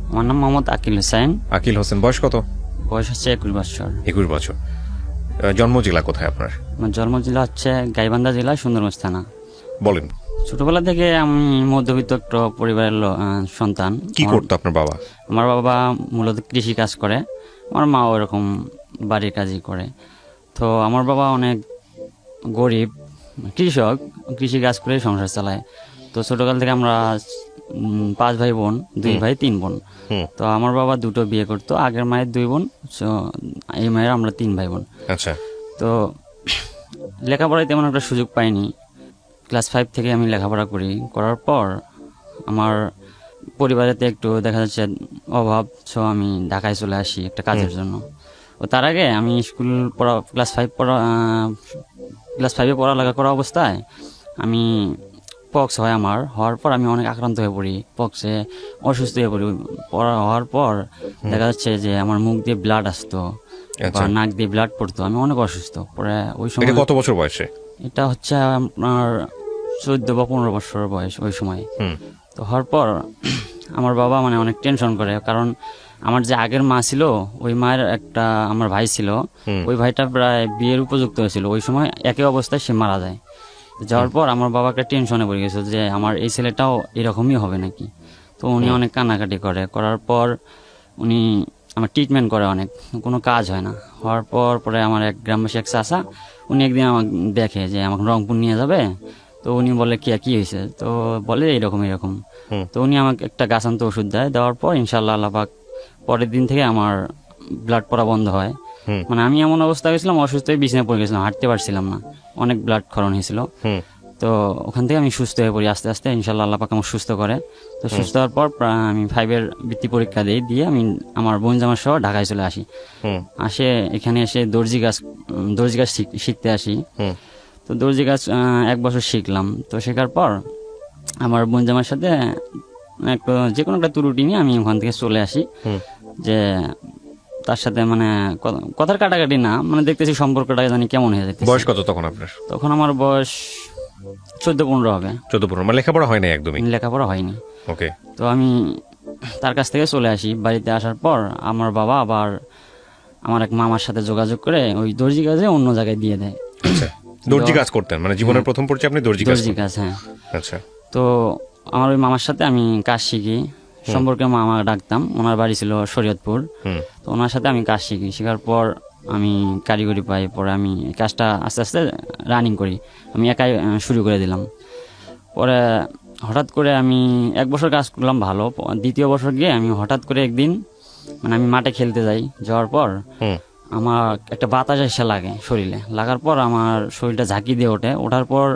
আমার নাম মোহাম্মদ আকিল হোসেন। আকিল হোসেন, বয়স কত? বয়স হচ্ছে 21 বছর। 21 বছর। জন্ম জেলা কোথায় আপনার? আমার জন্ম জেলা হচ্ছে গাইবান্ধা জেলা, সুন্দরগঞ্জ থানা। বলেন। ছোটবেলা থেকে আমি মধ্যবিত্ত একটা পরিবারের সন্তান। কি করতো আপনার বাবা? আমার বাবা মূলত কৃষি কাজ করে, আমার মা ওরকম বাড়ির কাজই করে। তো আমার বাবা অনেক গরিব কৃষক, কৃষি কাজ করে সংসার চালায়। তো ছোটকাল থেকে আমরা 5 ভাই বোন, 2 ভাই 3 বোন। তো আমার বাবা দুটো বিয়ে করতো, আগের মায়ের 2 বোন, এই মায়ের আমরা 3 ভাই বোন। আচ্ছা। তো লেখাপড়ায় তেমন একটা সুযোগ পাইনি। ক্লাস 5 থেকে আমি লেখাপড়া করার পর আমার পরিবারেতে একটু দেখা যাচ্ছে অভাব, সো আমি ঢাকায় চলে আসি একটা কাজের জন্য। ও তার আগে আমি স্কুল পড়া ক্লাস 5-এ পড়ালেখা করা অবস্থায় আমি পক্স হয় আমার, হওয়ার পর আমি অনেক আক্রান্ত হয়ে পড়ি, পক্সে অসুস্থ হয়ে পড়ি। হওয়ার পর দেখা যাচ্ছে যে আমার মুখ দিয়ে ব্লাড আসতো বা নাক দিয়ে ব্লাড পড়তো, আমি অনেক অসুস্থ। পরে ওই সময় কত বছর বয়সে? এটা হচ্ছে আপনার 14 বা 15 বছর বয়স ওই সময়। তো হওয়ার পর আমার বাবা মানে অনেক টেনশন করে, কারণ আমার যে আগের মা ছিল ওই মায়ের একটা আমার ভাই ছিল, ওই ভাইটা প্রায় বিয়ের উপযুক্ত হয়েছিল, ওই সময় একই অবস্থায় সে মারা যায়। যাওয়ার পর আমার বাবা একটা টেনশনে পড়ে গেছিল যে আমার এই ছেলেটাও এরকমই হবে নাকি। তো উনি অনেক কান্নাকাটি করার পর উনি আমার ট্রিটমেন্ট করে, অনেক কোনো কাজ হয় না। হওয়ার পরে আমার এক গ্রামবাসী এক চাচা, উনি একদিন আমাকে দেখে যে আমাকে রংপুর নিয়ে যাবে। তো উনি বলে কি হয়েছে? তো বলে এরকম। তো উনি আমাকে একটা গাছান্ত ওষুধ দেওয়ার পর ইনশাল্লাহ আল্লাহ পাক পরের দিন থেকে আমার ব্লাড পড়া বন্ধ হয়। মানে আমি এমন অবস্থা হয়েছিলাম, অসুস্থ হয়ে বিছানায় পড়ে গেছিলাম, হাঁটতে পারছিলাম না, অনেক ব্লাড ক্ষরণ হয়েছিল। তো ওখান থেকে আমি সুস্থ হয়ে পড়ি আস্তে আস্তে, ইনশাল্লাহ আল্লাহ পাক আমাকে সুস্থ করে। তো সুস্থ হওয়ার পর আমি 5-এর বৃত্তি পরীক্ষা দিয়ে আমি আমার বোন জামার সহ ঢাকায় চলে আসি। এখানে এসে দর্জি গাছ শিখতে আসি। তো দর্জি গাছ 1 বছর শিখলাম। তো শেখার পর আমার বোন জামার সাথে যে কোনো একটা ত্রুটি নিয়ে আমি ওখান থেকে চলে আসি, যে তার সাথে মানে কথার কাটাকাটি না, মানে দেখতেছি সম্পর্কটা জানি কেমন হয়ে যাচ্ছে। বয়স কত তখন আপনার? তখন আমার বয়স 14-15 হবে। 14-15, মানে লেখাপড়া হয় না একদমই? লেখাপড়া হয়নি। ওকে। তো আমি তার কাছ থেকে চলে আসি। বাড়িতে আসার পর আমার বাবা আবার আমার এক মামার সাথে যোগাযোগ করে ওই দর্জি কাজে অন্য জায়গায় দিয়ে দেয়। আচ্ছা, দর্জি কাজ করতেন মানে জীবনের প্রথম পরিচয় আপনি দর্জি কাজ? হ্যাঁ। আচ্ছা। তো আমার ওই মামার সাথে আমি কাজ শিখি, সম্পর্কে মামা ডাকতাম, ওনার বাড়ি ছিল শরীয়তপুর। তো ওনার সাথে আমি কাজ শেখার পর আমি কারিগরি পাই। পরে আমি কাজটা আস্তে আস্তে রানিং করি, আমি একাই শুরু করে দিলাম। পরে হঠাৎ করে আমি 1 বছর কাজ করলাম ভালো। 2য় বছর গিয়ে আমি হঠাৎ করে একদিন মানে আমি মাঠে খেলতে যাওয়ার পর আমার একটা বাতাস এসে লাগে শরীরে, লাগার পর আমার শরীরটা ঝাঁকি দিয়ে ওঠার পর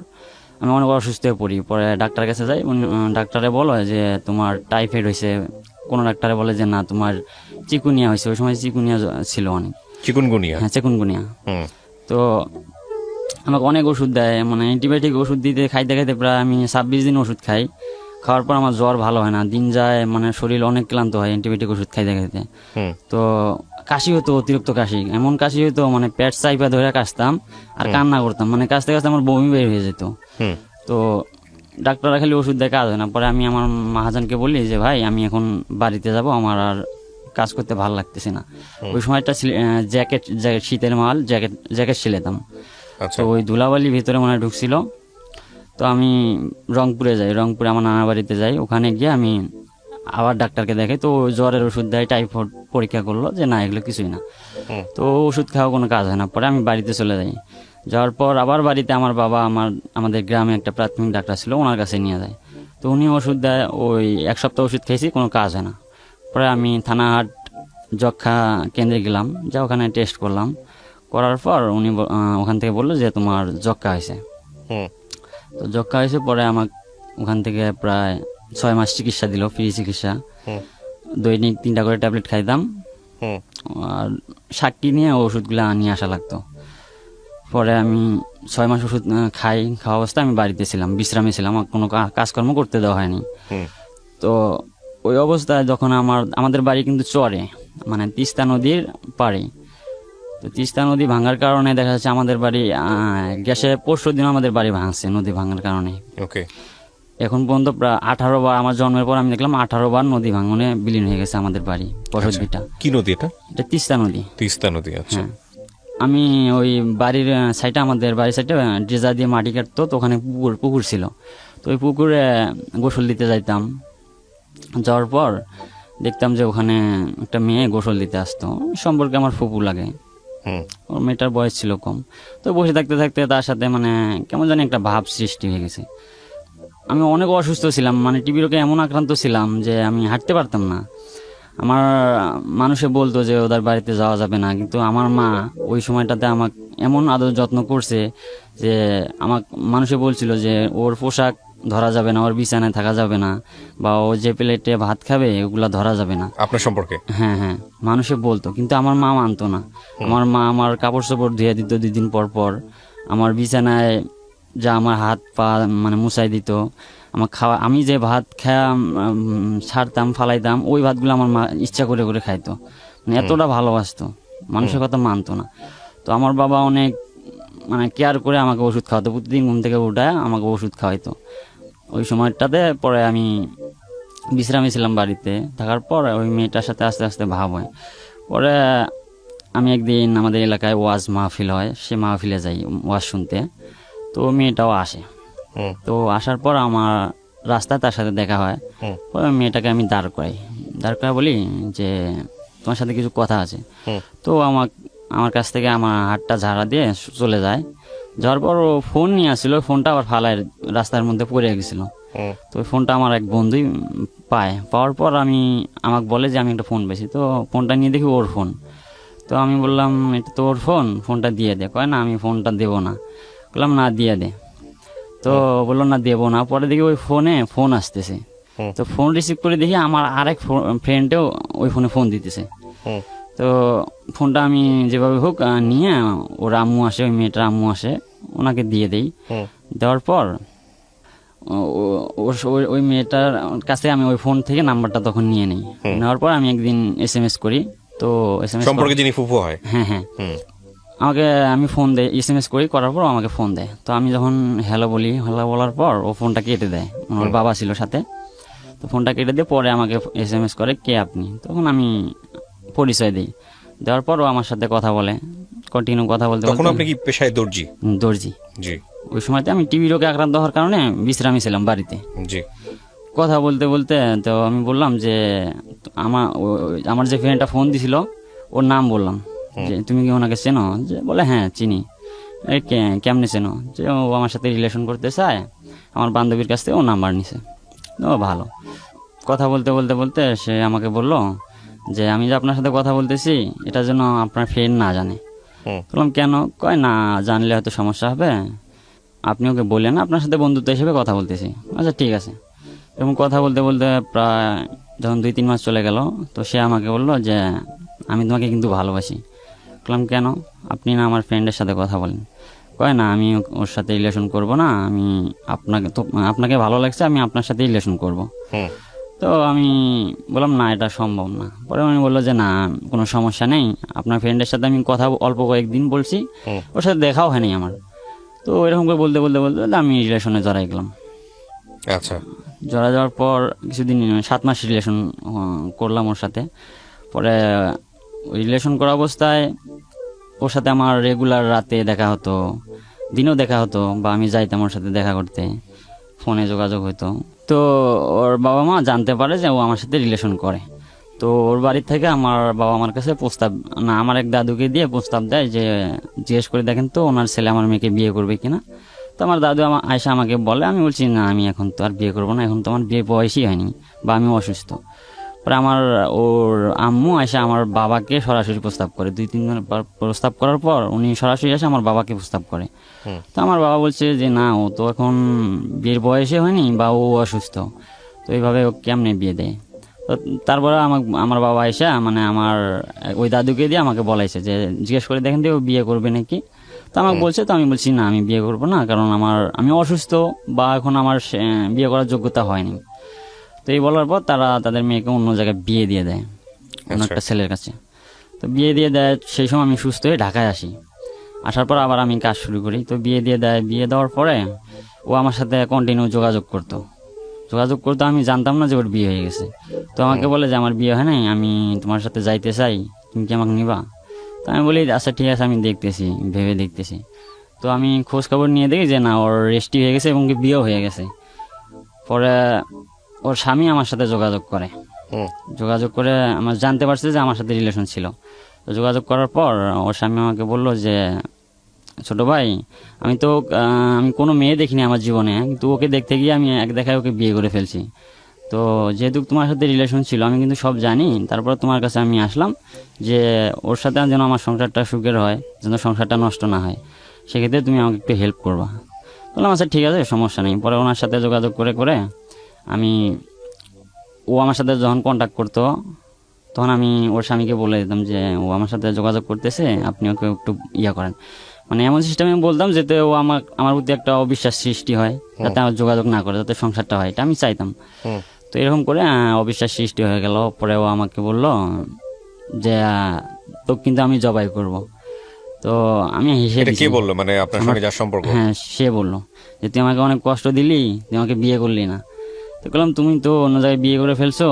আমি অনেক অসুস্থ হয়ে পড়ি। পরে ডাক্তারের কাছে যাই, ডাক্তারে বলে যে তোমার টাইফয়েড হয়েছে, কোনো ডাক্তারে বলে যে না তোমার চিকুনিয়া হয়েছে। ওই সময় চিকুনিয়া ছিল অনেক। চিকুনগুনিয়া? হ্যাঁ, চিকুনগুনিয়া। তো আমাকে অনেক ওষুধ দেয়, মানে অ্যান্টিবায়োটিক ওষুধ খাইতে প্রায় আমি 26 দিন ওষুধ খাই। খাওয়ার পর আমার জ্বর ভালো হয় না, দিন যায়, মানে শরীর অনেক ক্লান্ত হয় অ্যান্টিবায়োটিক ওষুধ খাইতে। তো কাশি হতো, অতিরিক্ত কাশি, এমন কাশি হতো মানে পেট চাইপা ধরে কাশতাম আর কান্না করতাম, মানে কাশতে কাশতে আমার বমি বের হয়ে যেত। তো ডাক্তাররা খালি ওষুধ দেয়, কাজ হয় না। পরে আমি আমার মহাজনকে বলি যে ভাই আমি এখন বাড়িতে যাব, আমার আর কাজ করতে ভালো লাগতেছে না। ওই সময়টা জ্যাকেট শীতের মাল জ্যাকেট সিলেতাম। তো ওই ধুলাবালি ভিতরে মনে ঢুকছিল। তো আমি রংপুরে আমার নানা বাড়িতে যাই। ওখানে গিয়ে আমি আবার ডাক্তারকে দেখাই। তো জ্বরের ওষুধ দেয়, টাইফয়েড পরীক্ষা করলো যে না এগুলো কিছুই না। তো ওষুধ খাওয়া কোনো কাজ হয় না। পরে আমি বাড়িতে চলে যাই। যাওয়ার পর আবার বাড়িতে আমার বাবা আমাদের গ্রামে একটা প্রাথমিক ডাক্তার ছিল, ওনার কাছে নিয়ে যায়। তো উনি ওষুধ দেয়, ওই 1 সপ্তাহ ওষুধ খেয়েছি, কোনো কাজ হয় না। পরে আমি থানাহাট যক্ষা কেন্দ্রে গেলাম, ওখানে টেস্ট করার পর উনি ওখান থেকে বললো যে তোমার যক্ষা হয়েছে। তো যক্ষা হয়েছে, পরে আমাকে ওখান থেকে প্রায় 6 মাস চিকিৎসা দিল, ফ্রি চিকিৎসা। দৈনিক 3টা করে ট্যাবলেট খাইতাম, আর সাক্ষী নিয়ে ওষুধগুলো নিয়ে আসা লাগতো। পরে আমি 6 মাস ওষুধ খাওয়া অবস্থায় আমি বাড়িতে ছিলাম, বিশ্রামে ছিলাম, কোনো কাজকর্ম করতে দেওয়া হয়নি। তো ওই অবস্থায় যখন আমাদের বাড়ি কিন্তু চরে, মানে তিস্তা নদীর পাড়ে। তো তিস্তা নদী ভাঙার কারণে দেখা যাচ্ছে আমাদের বাড়ি গ্যাসে 5 দিন আমাদের বাড়ি ভাঙছে নদী ভাঙার কারণে। এখন পর্যন্ত প্রায় 18 বার, আমার জন্মের পর আমি দেখলাম 18 বার নদী ভাঙনে বিলীন হয়ে গেছে আমাদের বাড়ি বসতভিটা। কি নদী এটা? এটা তিস্তা নদী। তিস্তা নদী, আচ্ছা। হ্যাঁ, আমি ওই বাড়ির সাইডে, আমাদের বাড়ির সাইডে ড্রেজার দিয়ে মাটি কাটতো, তো ওখানে পুকুর ছিল, তো ওই পুকুরে গোসল দিতে যাইতাম। যাওয়ার পর দেখতাম যে ওখানে একটা মেয়ে গোসল দিতে আসতো, সম্পর্কে আমার ফুপু লাগে। ওর মেয়েটার বয়স ছিল কম, তো বসে থাকতে থাকতে তার সাথে মানে কেমন জানি একটা ভাব সৃষ্টি হয়ে গেছে। আমি অনেক অসুস্থ ছিলাম, মানে টিবি রোগে এমন আক্রান্ত ছিলাম যে আমি হাঁটতে পারতাম না। আমার মানুষে বলতো যে ওদের বাড়িতে যাওয়া যাবে না, কিন্তু আমার মা ওই সময়টাতে আমাকে এমন আদর যত্ন করছে যে আমাকে মানুষে বলছিল যে ওর পোশাক ধরা যাবে না, ওর বিছানায় থাকা যাবে না, বা ও যে প্লেটে ভাত খাবে ওগুলা ধরা যাবে না। আপনার সম্পর্কে? হ্যাঁ হ্যাঁ, মানুষে বলতো, কিন্তু আমার মা মানতো না। আমার মা আমার কাপড় চোপড় ধুয়ে দিত 2 দিন পর পর, আমার বিছানায় যা আমার হাত পা মানে মুছাই দিত, আমার খাওয়া, আমি যে ভাত খাওয়া ছাড়তাম ফালাইতাম, ওই ভাতগুলো আমার মা ইচ্ছা করে করে খাইতো, মানে এতটা ভালোবাসতো, মানুষের কথা মানতো না। তো আমার বাবা অনেক মানে কেয়ার করে আমাকে ওষুধ খাওয়াতো, প্রতিদিন ঘুম থেকে উঠায় আমাকে ওষুধ খাওয়াইতো। ওই সময়টাতে পরে আমি বিশ্রামে ছিলাম বাড়িতে, থাকার পর ওই মেয়েটার সাথে আস্তে আস্তে ভাব হয়। পরে আমি একদিন আমাদের এলাকায় ওয়াজ মাহফিল হয়, সে মাহফিলে যাই ওয়াজ শুনতে, তো মেয়েটাও আসে। তো আসার পর আমার রাস্তায় তার সাথে দেখা হয়। পরে মেয়েটাকে আমি দাঁড় করাই বলি যে তোমার সাথে কিছু কথা আছে। তো আমার কাছ থেকে আমার হাতটা ঝাড়া দিয়ে চলে যায়। যাওয়ার পর ও ফোন নিয়ে আসছিল, ফোনটা আবার ফালায় রাস্তার মধ্যে পড়ে গেছিল। তো ওই ফোনটা আমার এক বন্ধুই পাওয়ার পর আমাকে বলে যে আমি একটা ফোন পেয়েছি। তো ফোনটা নিয়ে দেখি ওর ফোন। তো আমি বললাম এটা তো ওর ফোনটা দিয়ে দে। কয় না আমি ফোনটা দেবো না। বললাম না দিয়ে দে। তো বললো না দেবো না। পরে দেখি ওই ফোন আসতেছে। তো ফোন রিসিভ করে দেখি আমার আরেক ফ্রেন্ডেও ওই ফোনে ফোন দিতেছে। তো ফোনটা আমি যেভাবে হোক নিয়ে ওর আম্মু আসে, ওই মেয়েটার আম্মু আসে, ওনাকে দিয়ে দেই। দেওয়ার পর ওই মেয়েটার কাছে আমি ওই ফোন থেকে নাম্বারটা তখন নিয়ে নিই। নেওয়ার পর আমি একদিন SMS করি। তো SMS সম্পর্কে যিনি ফুফু হয়, হ্যাঁ হ্যাঁ, আমি ফোন দেয়, SMS করার পর আমাকে ফোন দেয়। তো আমি যখন হ্যালো বলার পর ও ফোনটা কেটে দেয়। ওর বাবা ছিল সাথে। তো ফোনটা কেটে দিয়ে পরে আমাকে SMS করে কে আপনি। তখন আমি পরিচয় দিই। দেওয়ার পর ও আমার সাথে কথা বলে, কন্টিনিউ কথা বলতে। তখন আপনি কি পেশায় দর্জি? দর্জি, জি। ওই সময়তে আমি টিবি রোগে আক্রান্ত হওয়ার কারণে বিশ্রামে ছিলাম বাড়িতে। জি। কথা বলতে বলতে তো আমি বললাম যে আমার যে ফ্রেন্ডটা ফোন দিছিল ওর নাম বললাম যে তুমি কি ওনাকে চেনো? যে বলে হ্যাঁ চিনি। কেমনে চেনো? যে ও আমার সাথে রিলেশন করতে চায়, আমার বান্ধবীর কাছ থেকে ও নাম্বার নিছে। ও ভালো। কথা বলতে বলতে বলতে সে আমাকে বলল যে আমি যে আপনার সাথে কথা বলতেছি এটা যেন আপনার ফ্রেন্ড না জানে। বললাম কেন? কয় না জানলে হয়তো সমস্যা হবে, আপনি ওকে বললেন আপনার সাথে বন্ধুত্ব হিসেবে কথা বলতেছি। আচ্ছা ঠিক আছে। এবং কথা বলতে বলতে প্রায় যখন 2-3 মাস চলে গেল, তো সে আমাকে বললো যে আমি তোমাকে কিন্তু ভালোবাসি। বললাম কেন? আপনি না আমার ফ্রেন্ডের সাথে কথা বলেন। কয় না আমি ওর সাথে রিলেশন করব না, আমি আপনাকে ভালো লাগছে, আমি আপনার সাথে রিলেশন করব। তো আমি বললাম না এটা সম্ভব না। পরে উনি বললো যে না কোনো সমস্যা নেই, আপনার ফ্রেন্ডের সাথে আমি কথা অল্প কয়েকদিন বলছি, ওর সাথে দেখাও হয়নি আমার। তো এরকম করে বলতে বলতে বলতে আমি রিলেশনে জড়াই গেলাম। আচ্ছা। জড়া যাওয়ার পর কিছুদিন 7 মাস রিলেশন করলাম ওর সাথে। পরে রিলেশন করা অবস্থায় ওর সাথে আমার রেগুলার রাতে দেখা হতো, দিনেও দেখা হতো, বা আমি যাইতাম ওর সাথে দেখা করতে, ফোনে যোগাযোগ হতো। তো ওর বাবা মা জানতে পারে যে ও আমার সাথে রিলেশন করে। তো ওর বাড়ির থেকে আমার বাবা আমার কাছে আমার এক দাদুকে দিয়ে প্রস্তাব দেয় যে জিজ্ঞেস করে দেখেন তো ওনার ছেলে আমার মেয়েকে বিয়ে করবে কিনা। তো আমার দাদু আয়সা আমাকে বলে, আমি বলছি না আমি এখন তো আর বিয়ে করবো না, এখন তো আমার বিয়ে বয়সই হয়নি, বা আমি অসুস্থ। পরে ওর আম্মু আয়সা আমার বাবাকে সরাসরি প্রস্তাব করে। 2-3 জন প্রস্তাব করার পর উনি সরাসরি এসে আমার বাবাকে প্রস্তাব করে। তো আমার বাবা বলছে যে না ও তো এখন বিয়ের বয়সে হয়নি, বা ও অসুস্থ, তো এইভাবে ও কেমনে বিয়ে দেয়। তো তারপরে আমার বাবা এসে মানে আমার ওই দাদুকে দিয়ে আমাকে বলাইছে যে জিজ্ঞেস করে দেখেন ও বিয়ে করবে নাকি। তো আমাকে বলছে, তো আমি বলছি না আমি বিয়ে করবো না, কারণ আমি অসুস্থ, বা এখন আমার বিয়ে করার যোগ্যতা হয়নি। তো এই বলার পর তারা তাদের মেয়েকে অন্য জায়গায় বিয়ে দিয়ে দেয়, অন্য একটা ছেলের কাছে। তো বিয়ে দিয়ে দেয়, সেই সময় আমি সুস্থ হয়ে ঢাকায় আসি। আসার পর আবার আমি কাজ শুরু করি। তো বিয়ে দিয়ে দেয়, বিয়ে দেওয়ার পরে ও আমার সাথে কন্টিনিউ যোগাযোগ করতো, যোগাযোগ করতো, আমি জানতাম না যে ওর বিয়ে হয়ে গেছে। তো আমাকে বলে যে আমার বিয়ে হয় নাই, আমি তোমার সাথে যাইতে চাই, তুমি কি আমাকে নিবা? তো আমি বলি আচ্ছা ঠিক আছে, আমি দেখতেছি, ভেবে দেখতেছি। তো আমি খোঁজ খবর নিয়ে দেখি যে না, ওর রেস্টি হয়ে গেছে এবং কি বিয়েও হয়ে গেছে। পরে ওর স্বামী আমার সাথে যোগাযোগ করে, যোগাযোগ করে আমার জানতে পারছে যে আমার সাথে রিলেশন ছিল। তো যোগাযোগ করার পর ওর স্বামী আমাকে বলল যে ছোট ভাই, আমি কোনো মেয়ে দেখিনি আমার জীবনে, কিন্তু ওকে দেখতে গিয়ে আমি এক দেখায় ওকে বিয়ে করে ফেলছি। তো যেহেতু তোমার সাথে রিলেশন ছিল, আমি কিন্তু সব জানি, তারপর তোমার কাছে আমি আসলাম যে ওর সাথে যেন আমার সংসারটা সুখের হয়, যেন সংসারটা নষ্ট না হয়, সেক্ষেত্রে তুমি আমাকে একটু হেল্প করবা। বললাম আচ্ছা ঠিক আছে, সমস্যা নেই। পরে ওনার সাথে যোগাযোগ করে করে ও আমার সাথে যখন কন্ট্যাক্ট করতো, তখন আমি ওর স্বামীকে বলে দিতাম যে ও আমার সাথে যোগাযোগ করতেছে, আপনি ওকে একটু ইয়া করেন। মানে এমন সিস্টেমে আমার বলতাম যাতে ও আমার প্রতি একটা অবিশ্বাস সৃষ্টি হয়, যাতে আমার যোগাযোগ না করে, যাতে সংসারটা হয়, এটা আমি চাইতাম। তো এরকম করে অবিশ্বাস সৃষ্টি হয়ে গেল। পরে ও আমাকে বলল যে তো কিন্তু আমি জবাই করব। তো আমি হেসে এটা দিছি। কে বললো, মানে আপনার সঙ্গে যার সম্পর্ক? হ্যাঁ, সে বলল যে তুই আমাকে অনেক কষ্ট দিলি, তুই আমাকে বিয়ে করলি না। তো বললাম তুমি তো অন্য জায়গায় বিয়ে করে ফেলছো,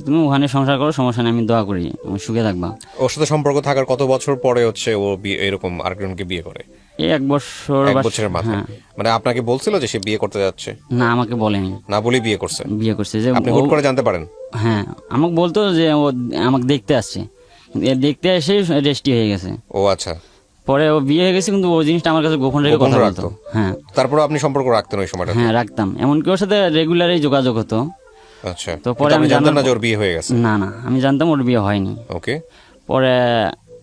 তুমি ওখানে সংসার করো, সমস্যা নেই, আমি দোয়া করি তুমি সুখে থাকবা। ওর সাথে সম্পর্ক থাকার কত বছর পরে হচ্ছে ও এরকম আরেকজনকে বিয়ে করে? এই 1 বছর 1 বছরের মাথায়? হ্যাঁ। মানে আপনাকে বলছিল যে সে বিয়ে করতে যাচ্ছে? না, আমাকে বলেনি। না বলেই বিয়ে করছে? বিয়ে করছে যে আপনি হুট করে জানতে পারেন? হ্যাঁ, আমাকে বলতো যে ও আমাকে দেখতে আসছে, দেখতে এসে রেস্টি হয়ে গেছে। ও আচ্ছা। পরে ও বিয়ে হয়ে গেছে, কিন্তু ও জিনিসটা আমার কাছে গোপন রেখে গোপন কথা বলতো। রাখতো? হ্যাঁ। তারপরে আপনি সম্পর্ক রাখতেন ওই সময়টা? হ্যাঁ, রাখতাম, এমনকি ওর সাথে রেগুলারই যোগাযোগ হতো। আচ্ছা। তো পরে আমি আমি জানতাম না জানলাম যে ওর বিয়ে হয়ে গেছে? না না, আমি জানতাম ওর বিয়ে হয়নি। ওকে। পরে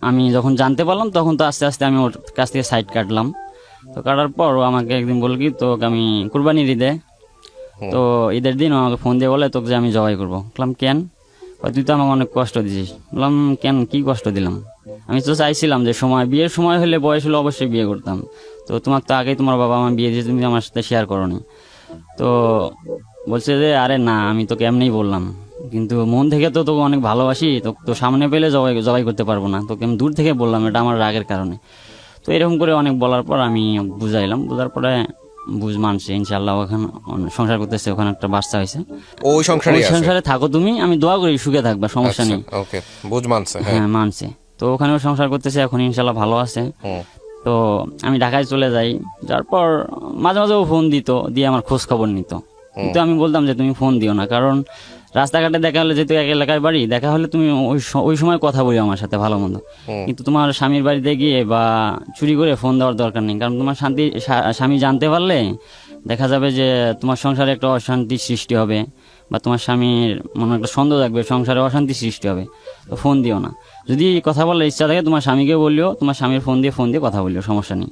আমি যখন জানতে পারলাম, তখন তো আস্তে আস্তে আমি ওর কাছ থেকে সাইড কাটলাম। তো কাটার পর ও আমাকে একদিন বলল কি, তোকে আমি কুরবানির ঈদে, তো ঈদের দিন ও আমাকে ফোন দিয়ে বলে তোকে যে আমি জবাই করবো। বললাম কেন? তুই তো আমাকে অনেক কষ্ট দিছিস। বললাম কেন, কি কষ্ট দিলাম? আমি তো চাইছিলাম যে বিয়ের সময় হলে, বয়স হলে অবশ্যই বিয়ে করতাম। তো তোমাকে তো আগেই তোমার বাবা মা বিয়ে দিয়েছে, তুমি আমার সাথে শেয়ার করোনি। তো বলছে যে আরে না, আমি তোকে এমনিই বললাম, কিন্তু মন থেকে তো তোকে অনেক ভালোবাসি, তো সামনে পেলে জবাই করতে পারবো না, তোকে আমি দূর থেকে বললাম, এটা আমার রাগের কারণে। তো এরকম করে অনেক বলার পর আমি বুঝাইলাম, বোঝার পরে বুঝ মানছে, ইনশাল্লাহ ওখানে সংসার করতেছে, ওখানে একটা বাচ্চা হয়েছে। ওই সংসারে ওই সংসারে থাকো তুমি, আমি দোয়া করি সুখে থাকবা, সমস্যা নেই। ওকে, বুঝ মানছে? হ্যাঁ, মানছে। তো ওখানেও সংসার করতেছে, এখন ইনশাল্লাহ ভালো আছে। তো আমি ঢাকায় চলে যাই, যার পর মাঝে মাঝে ও ফোন দিত, দিয়ে আমার খোঁজ খবর নিত। কিন্তু আমি বলতাম যে তুমি ফোন দিও না, কারণ রাস্তাঘাটে দেখা হলে, যেহেতু এক এলাকায় বাড়ি, দেখা হলে তুমি ওই সময় কথা বলি আমার সাথে ভালো মন্দ, কিন্তু তোমার স্বামীর বাড়িতে গিয়ে বা চুরি করে ফোন দেওয়ার দরকার নেই। কারণ তোমার স্বামী জানতে পারলে দেখা যাবে যে তোমার সংসারে একটা অশান্তি সৃষ্টি হবে, বা তোমার স্বামীর মনে একটা সন্দেহ থাকবে, সংসারে অশান্তি সৃষ্টি হবে। তো ফোন দিও না। যদি কথা বলার ইচ্ছা থাকে তোমার স্বামীকে বলিও, তোমার স্বামীর ফোন দিয়ে কথা বলিও, সমস্যা নেই।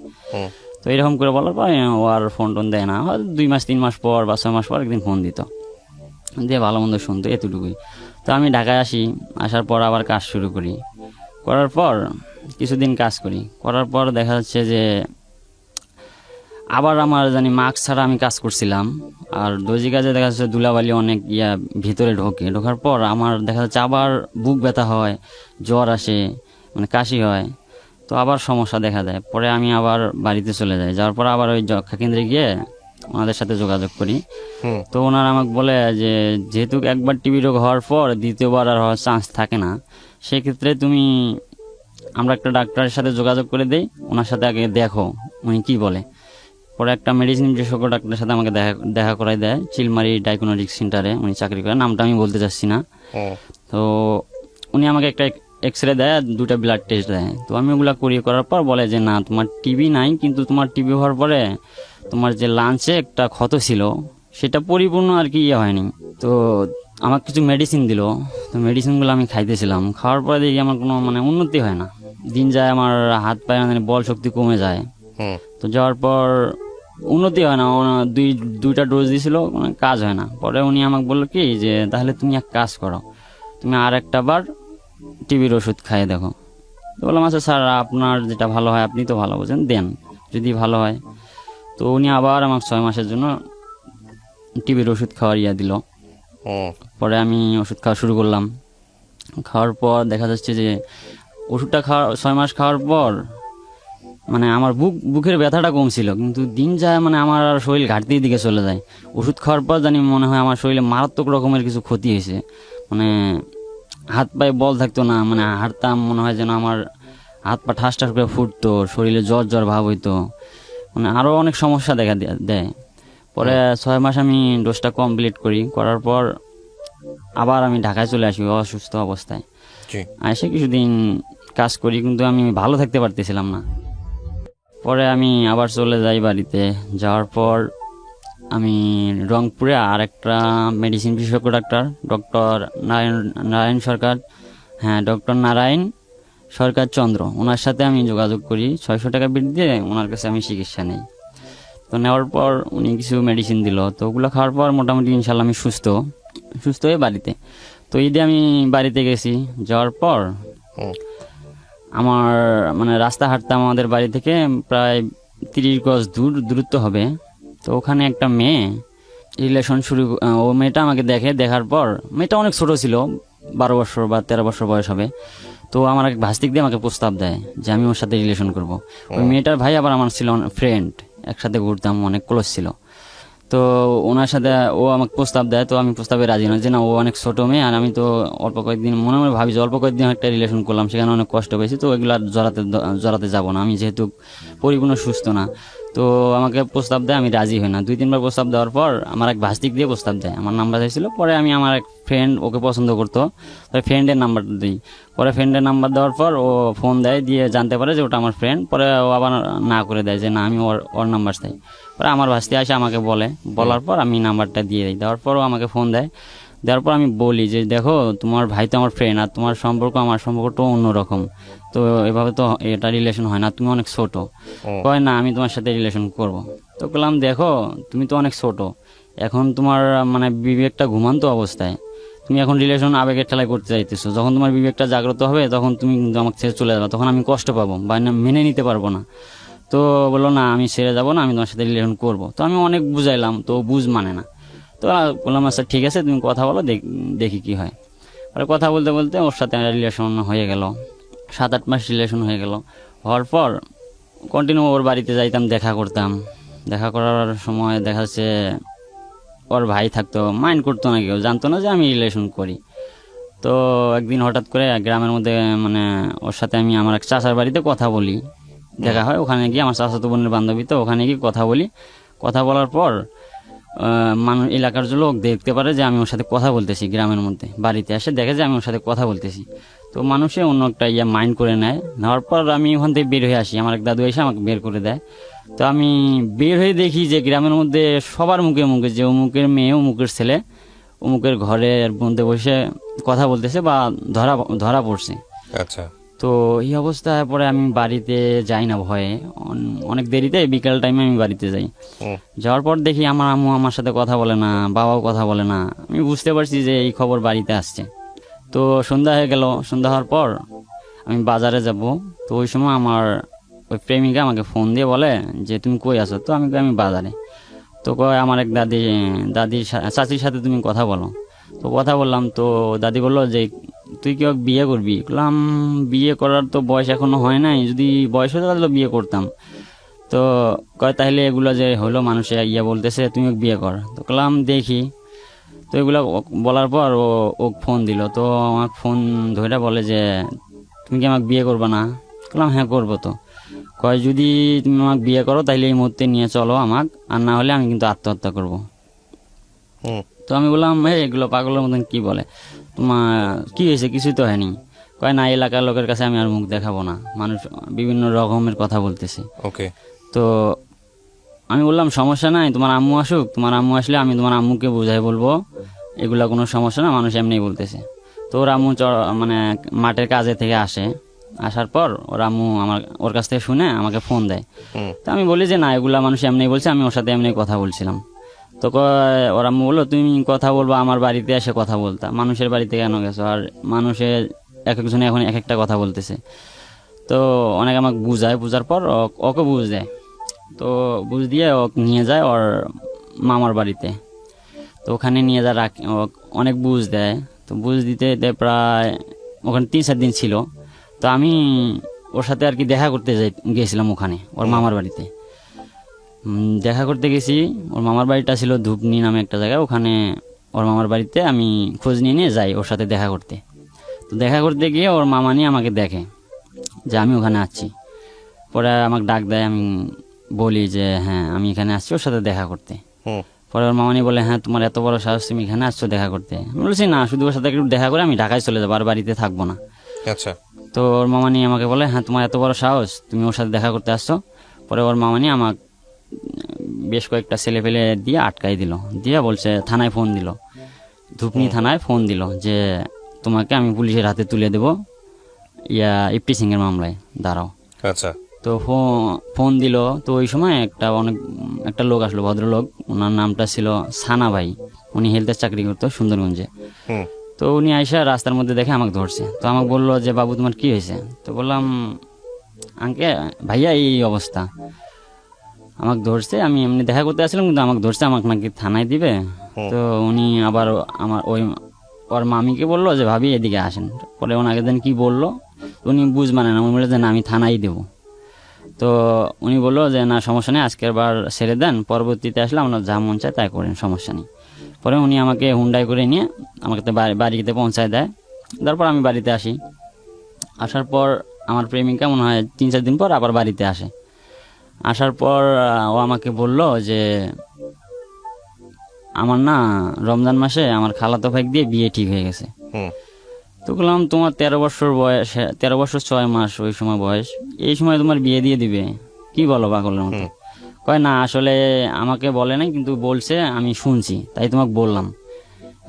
তো এরকম করে বলার পর ও আর ফোন টোন দেয় না। 2 মাস 3 মাস পর বা 6 মাস পর একদিন ফোন দিত, দিয়ে ভালো মন্দ শুনতো, এতটুকুই। তো আমি ঢাকায় আসি, আসার পর আবার কাজ শুরু করি। করার পর কিছুদিন কাজ করার পর দেখা যাচ্ছে যে আবার আমার মাস্ক ছাড়া আমি কাজ করছিলাম। আর দর্জি কাজে দেখা যাচ্ছে ধুলাবালি অনেক ভিতরে ঢোকার পর আমার দেখা যাচ্ছে আবার বুক ব্যথা হয়, জ্বর আসে, কাশি হয়। তো আবার সমস্যা দেখা দেয়। পরে আমি আবার বাড়িতে চলে যাই, যাওয়ার পর আবার ওই যক্ষা কেন্দ্রে গিয়ে ওনাদের সাথে যোগাযোগ করি। তো ওনারা আমাকে বলে যে যেহেতু একবার টিবি রোগ হওয়ার পর দ্বিতীয়বার আর হওয়ার চান্স থাকে না, সেক্ষেত্রে আমরা একটা ডাক্তারের সাথে যোগাযোগ করে দেই, ওনার সাথে আগে দেখো উনি কি বলে। পরে একটা মেডিসিন বিশেষজ্ঞ ডাক্তারের সাথে আমাকে দেখা করাই দেয়, চিলমারি ডায়াগনস্টিক সেন্টারে উনি চাকরি করেন, নামটা আমি বলতে চাচ্ছি না। তো উনি আমাকে একটা এক্সরে দেয়, 2টা ব্লাড টেস্ট দেয়। তো আমি ওগুলা করার পর বলে যে না, তোমার টিবি নাই, কিন্তু তোমার টিবি হওয়ার পরে তোমার যে লাঞ্চে একটা ক্ষত ছিল, সেটা পরিপূর্ণ আর কি হয়নি। তো আমার কিছু মেডিসিন দিল, তো মেডিসিনগুলো আমি খাইতেছিলাম। খাওয়ার পরে দেখি আমার কোনো উন্নতি হয় না, দিন যায়, আমার হাত পায়ে বল শক্তি কমে যায়। তো যাওয়ার পর উন্নতি হয় না, 2টা ডোজ দিয়েছিল, কাজ হয় না। পরে উনি আমাকে বললো কি যে তাহলে তুমি এক কাজ করো, তুমি আর একটা বার টিবির ওষুধ খাইয়ে দেখো। তো বললাম আচ্ছা স্যার, আপনার যেটা ভালো হয়, আপনি তো ভালো বোঝেন, দেন যদি ভালো হয়। তো উনি আবার আমাকে 6 মাসের জন্য টিবির ওষুধ খাওয়ার দিল। পরে আমি ওষুধ খাওয়া শুরু করলাম। খাওয়ার পর দেখা যাচ্ছে যে ওষুধটা 6 মাস খাওয়ার পর মানে আমার বুকের ব্যথাটা কম ছিল, কিন্তু দিন যায় মানে আমার আর শরীর ঘাটতির দিকে চলে যায়। ওষুধ খাওয়ার পর জানি মনে হয় আমার শরীরে মারাত্মক রকমের কিছু ক্ষতি হয়েছে। মানে হাত পায়ে বল থাকতো না, মানে হাঁটতাম মনে হয় যেন আমার হাত পা ঠাস ঠাস করে ফুটতো, শরীরে জ্বর জ্বর ভাব হইতো, মানে আরও অনেক সমস্যা দেখা দেয়। পরে 6 মাস আমি ডোজটা কমপ্লিট করার পর আবার আমি ঢাকায় চলে আসি অসুস্থ অবস্থায়। জি। এসে কিছুদিন কাজ করি, কিন্তু আমি ভালো থাকতে পারতেছিলাম না। পরে আমি আবার চলে যাই বাড়িতে। যাওয়ার পর আমি রংপুরে আর একটা মেডিসিন বিশেষজ্ঞ ডক্টর নারায়ণ সরকার, হ্যাঁ ডক্টর নারায়ণ সরকার চন্দ্র, ওনার সাথে আমি যোগাযোগ করি। 600 টাকা বিল দিয়ে ওনার কাছে আমি চিকিৎসা নেই। তো নেওয়ার পর উনি কিছু মেডিসিন দিল, তো ওগুলো খাওয়ার পর মোটামুটি ইনশাল্লাহ আমি সুস্থ হয়ে বাড়িতে। তো ঈদে আমি বাড়িতে গেছি। যাওয়ার পর আমার মানে রাস্তা হাঁটতাম আমাদের বাড়ি থেকে প্রায় 30 গজ দূরত্ব হবে। তো ওখানে একটা মেয়ে রিলেশন ও মেয়েটা আমাকে দেখার পর, মেয়েটা অনেক ছোট ছিল, 12 বছর বা 13 বছর বয়স হবে। তো আমার এক ভাস্তিক দিয়ে আমাকে প্রস্তাব দেয় যে আমি ওর সাথে রিলেশন করব। ওই মেয়েটার ভাই আবার আমার ছিল ফ্রেন্ড, একসাথে ঘুরতাম, অনেক ক্লোজ ছিল। তো ওনার সাথে ও আমাকে প্রস্তাব দেয়, তো আমি প্রস্তাবে রাজি নই, যে না ও অনেক ছোটো মেয়ে, আর আমি তো অল্প কয়েকদিন মনে মনে ভাবি যে অল্প কয়েকদিন একটা রিলেশন করলাম, সেখানে অনেক কষ্ট পেয়েছি, তো ওইগুলো আর জড়াতে যাবো না, আমি যেহেতু পরিপূর্ণ সুস্থ না। তো আমাকে প্রস্তাব দেয়, আমি রাজি হই না। 2-3 বার প্রস্তাব দেওয়ার পর আমার এক ভাস্তিক দিয়ে প্রস্তাব দেয়, আমার নাম্বার চাইছিল। পরে আমি আমার এক ফ্রেন্ড ওকে পছন্দ করতো, তাই ফ্রেন্ডের নাম্বারটা দিই। পরে ফ্রেন্ডের নাম্বার দেওয়ার পর ও ফোন দেয়, দিয়ে জানতে পারে যে ওটা আমার ফ্রেন্ড। পরে ও আবার না করে দেয় যে না আমি ওর নাম্বার চাই। পরে আমার ভাস্তি আসে আমাকে বলার পর আমি নাম্বারটা দিয়ে দিই। দেওয়ার পরও আমাকে ফোন দেওয়ার পর আমি বলি যে দেখো তোমার ভাই তো আমার ফ্রেন্ড, আর তোমার সম্পর্ক আমার সম্পর্কটা অন্যরকম, তো এভাবে তো এটা রিলেশন হয় না, তুমি অনেক ছোট। কয় না আমি তোমার সাথে রিলেশন করব। তো বললাম দেখো তুমি তো অনেক ছোট, এখন তোমার মানে বিবেকটা ঘুমান্ত অবস্থায়, তুমি এখন রিলেশন আবেগের ঠেলায় করতে চাইতেছো। যখন তোমার বিবেকটা জাগ্রত হবে তখন তুমি কিন্তু আমাকে ছেড়ে চলে যাবে, তখন আমি কষ্ট পাবো বা মেনে নিতে পারবো না। তো বললো না আমি ছেড়ে যাবো না, আমি তোমার সাথে রিলেশন করবো। তো আমি অনেক বুঝাইলাম, তো মানে না। তো বললাম আচ্ছা ঠিক আছে তুমি কথা বলো, দেখি কি হয়। আর কথা বলতে বলতে ওর সাথে রিলেশন হয়ে গেল, 7-8 মাস রিলেশন হয়ে গেল। হওয়ার পর কন্টিনিউ ওর বাড়িতে যাইতাম, দেখা করতাম। দেখা করার সময় দেখা যাচ্ছে ওর ভাই থাকতো, মাইন্ড করতো না, কেউ জানতো না যে আমি রিলেশন করি। তো একদিন হঠাৎ করে গ্রামের মধ্যে মানে ওর সাথে আমি আমার এক চাচার বাড়িতে কথা বলি, দেখা হয়। ওখানে গিয়ে আমার চাচাতো বোনের বান্ধবী, তো ওখানে গিয়ে কথা বলি। কথা বলার পর মানুষ, এলাকার লোক দেখতে পারে যে আমি ওর সাথে কথা বলতেছি, গ্রামের মধ্যে বাড়িতে এসে দেখে যে আমি ওর সাথে কথা বলতেছি। তো মানুষে অন্য একটা মাইন্ড করে নেওয়ার পর আমি ওখান থেকে বের হয়ে আসি, আমার এক দাদু এসে আমাকে বের করে দেয়। তো আমি বের হয়ে দেখি যে গ্রামের মধ্যে সবার মুখে মুখে যে অমুকের মেয়ে, অমুকের ছেলে, অমুকের ঘরের মধ্যে বসে কথা বলতেছে বা ধরা পড়ছে। আচ্ছা। তো এই অবস্থায় পরে আমি বাড়িতে যাই না ভয়ে, অনেক দেরিতে বিকেল টাইমে আমি বাড়িতে যাই। যাওয়ার পর দেখি আমার আম্মু আমার সাথে কথা বলে না, বাবাও কথা বলে না। আমি বুঝতে পারছি যে এই খবর বাড়িতে আসছে। তো সন্ধ্যা হয়ে গেল, সন্ধ্যা হওয়ার পর আমি বাজারে যাব। তো ওই সময় আমার ওই প্রেমিকা আমাকে ফোন দিয়ে বলে যে তুমি কই আছো। তো আমি বাজারে। তো কয় আমার এক চাচির সাথে তুমি কথা বলো। তো কথা বললাম, তো দাদি বললো যে তুই কি ওকে বিয়ে করবি? বললাম বিয়ে করার তো বয়স এখনো হয় নাই, যদি বয়স হতো তাহলে বিয়ে করতাম। তো কয় তাহলে এগুলো যে হলো মানুষে বলতেছে তুমি ওকে বিয়ে কর। তো বললাম দেখি। তো এগুলো বলার পর ও ফোন দিল। তো আমাকে ফোন ধরে বলে যে তুমি কি আমাকে বিয়ে করবে না? বললাম হ্যাঁ করবো। তো কয় যদি তুমি আমাকে বিয়ে করো তাহলে এই মুহূর্তে নিয়ে চলো আমাকে, আর না হলে আমি কিন্তু আত্মহত্যা করব। তো আমি বললাম এগুলো পাগলের মতন কি বলে, তোমার কি হয়েছে? কিছুই তো হয়নি। কয় না এলাকার লোকের কাছে আমি আর মুখ দেখাবো না, মানুষ বিভিন্ন রকমের কথা বলতেছে। ওকে। তো আমি বললাম সমস্যা নাই, তোমার আম্মু আসুক, তোমার আম্মু আসলে আমি তোমার আম্মুকে বুঝাই বলবো, এগুলা কোনো সমস্যা না, মানুষ এমনিই বলতেছে। তো ওর আম্মু মানে মাঠের কাজে থেকে আসার পর ওর আম্মু ওর কাছ থেকে শুনে আমাকে ফোন দেয়। তো আমি বলি যে না এগুলা মানুষ এমনি বলছে, আমি ওর সাথে এমনি কথা বলছিলাম। তো ওর আম্মু বললো তুমি কথা বলবো, আমার বাড়িতে এসে কথা বলতা, মানুষের বাড়িতে কেন গেছো? আর মানুষের এক একজনে এখন এক একটা কথা বলতেছে। তো অনেক আমাকে বুঝার পর ওকে বুঝ দেয়। তো বুঝ দিয়ে ও নিয়ে যায় ওর মামার বাড়িতে। তো ওখানে নিয়ে যা অনেক বুঝ দেয়। তো বুঝ দিতে প্রায় ওখানে 3-4 দিন ছিল। তো আমি ওর সাথে আর কি দেখা করতে গিয়েছিলাম ওখানে ওর মামার বাড়িতে। দেখা করতে গেছি, ওর মামার বাড়িটা ছিল ধূপনি নামে একটা জায়গায়, ওখানে ওর মামার বাড়িতে আমি খোঁজ নিয়ে নিয়ে যাই ওর সাথে দেখা করতে। তো দেখা করতে গিয়ে ওর মামা নিয়ে আমাকে দেখে যে আমি ওখানে আছি, পরে আমাকে ডাক দেয়, আমি বলি যে হ্যাঁ আমি এখানে আসছি ওর সাথে দেখা করতে। হুম। পরে ওর মামানি বলে হ্যাঁ তোমার এত বড় সাহস, তুমি এখানে আসছো দেখা করতে? আমি বলছি না, শুধু ওর সাথে একটু দেখা করে আমি ঢাকায় চলে যাবো, আর বাড়িতে থাকবো না। আচ্ছা। তো ওর মামানি আমাকে বলে হ্যাঁ তোমার এত বড় সাহস, তুমি ওর সাথে দেখা করতে আসছো? পরে ওর মামানি আমাকে বেশ কয়েকটা ছেলে ফেলে দিয়ে আটকাই দিল, দিয়ে বলছে থানায় ফোন দিল, ধূপনি থানায় ফোন দিল যে তোমাকে আমি পুলিশের হাতে তুলে দেবো ইফটিজিং এর মামলায়, দাঁড়াও। আচ্ছা। তো ফোন দিল। তো ওই সময় একটা লোক আসলো, ভদ্রলোক, ওনার নামটা ছিল সানা ভাই, উনি হেলথের চাকরি করতো সুন্দরগঞ্জে। হুম। তো উনি আইসা রাস্তার মধ্যে দেখে আমাকে ধরছে। তো আমাকে বললো যে বাবু তোমার কি হয়েছে? তো বললাম ভাইয়া এই অবস্থা, আমাকে ধরছে, আমি এমনি দেখা করতে আসছিলাম কিন্তু আমাকে ধরছে, আমাকে নাকি থানায় দিবে। তো উনি আবার আমার ওর মামিকে বললো যে ভাবি এদিকে আসেন। পরে ওনাকে দেন কি বললো, উনি বুঝ মানে না, উনি বললো যে না আমি থানায় দেবো। তো উনি বললো যে না সমস্যা নেই, আজকের বার ছেড়ে দেন, পরবর্তীতে আসলে আপনার যা মন চায় তাই করেন, সমস্যা নেই। পরে উনি আমাকে হুন্ডাই করে নিয়ে আমাকে বাড়িতে পৌঁছায় দেয়। তারপর আমি বাড়িতে আসি। আসার পর আমার প্রেমিকা মনে হয় 3-4 দিন পর আবার বাড়িতে আসে। আসার পর ও আমাকে বলল যে আমার না রমজান মাসে আমার খালাতো ভাই দিয়ে বিয়ে ঠিক হয়ে গেছে। হুম। তো বললাম তোমার 13 বছর বয়স, 13 বছর 6 মাস ওই সময় বয়স, এই সময় তোমার বিয়ে দিয়ে দিবে? কি বলো পাগলের মতো? কয় না আসলে আমাকে বলে নাই, কিন্তু বলছে আমি শুনছি তাই তোমাকে বললাম,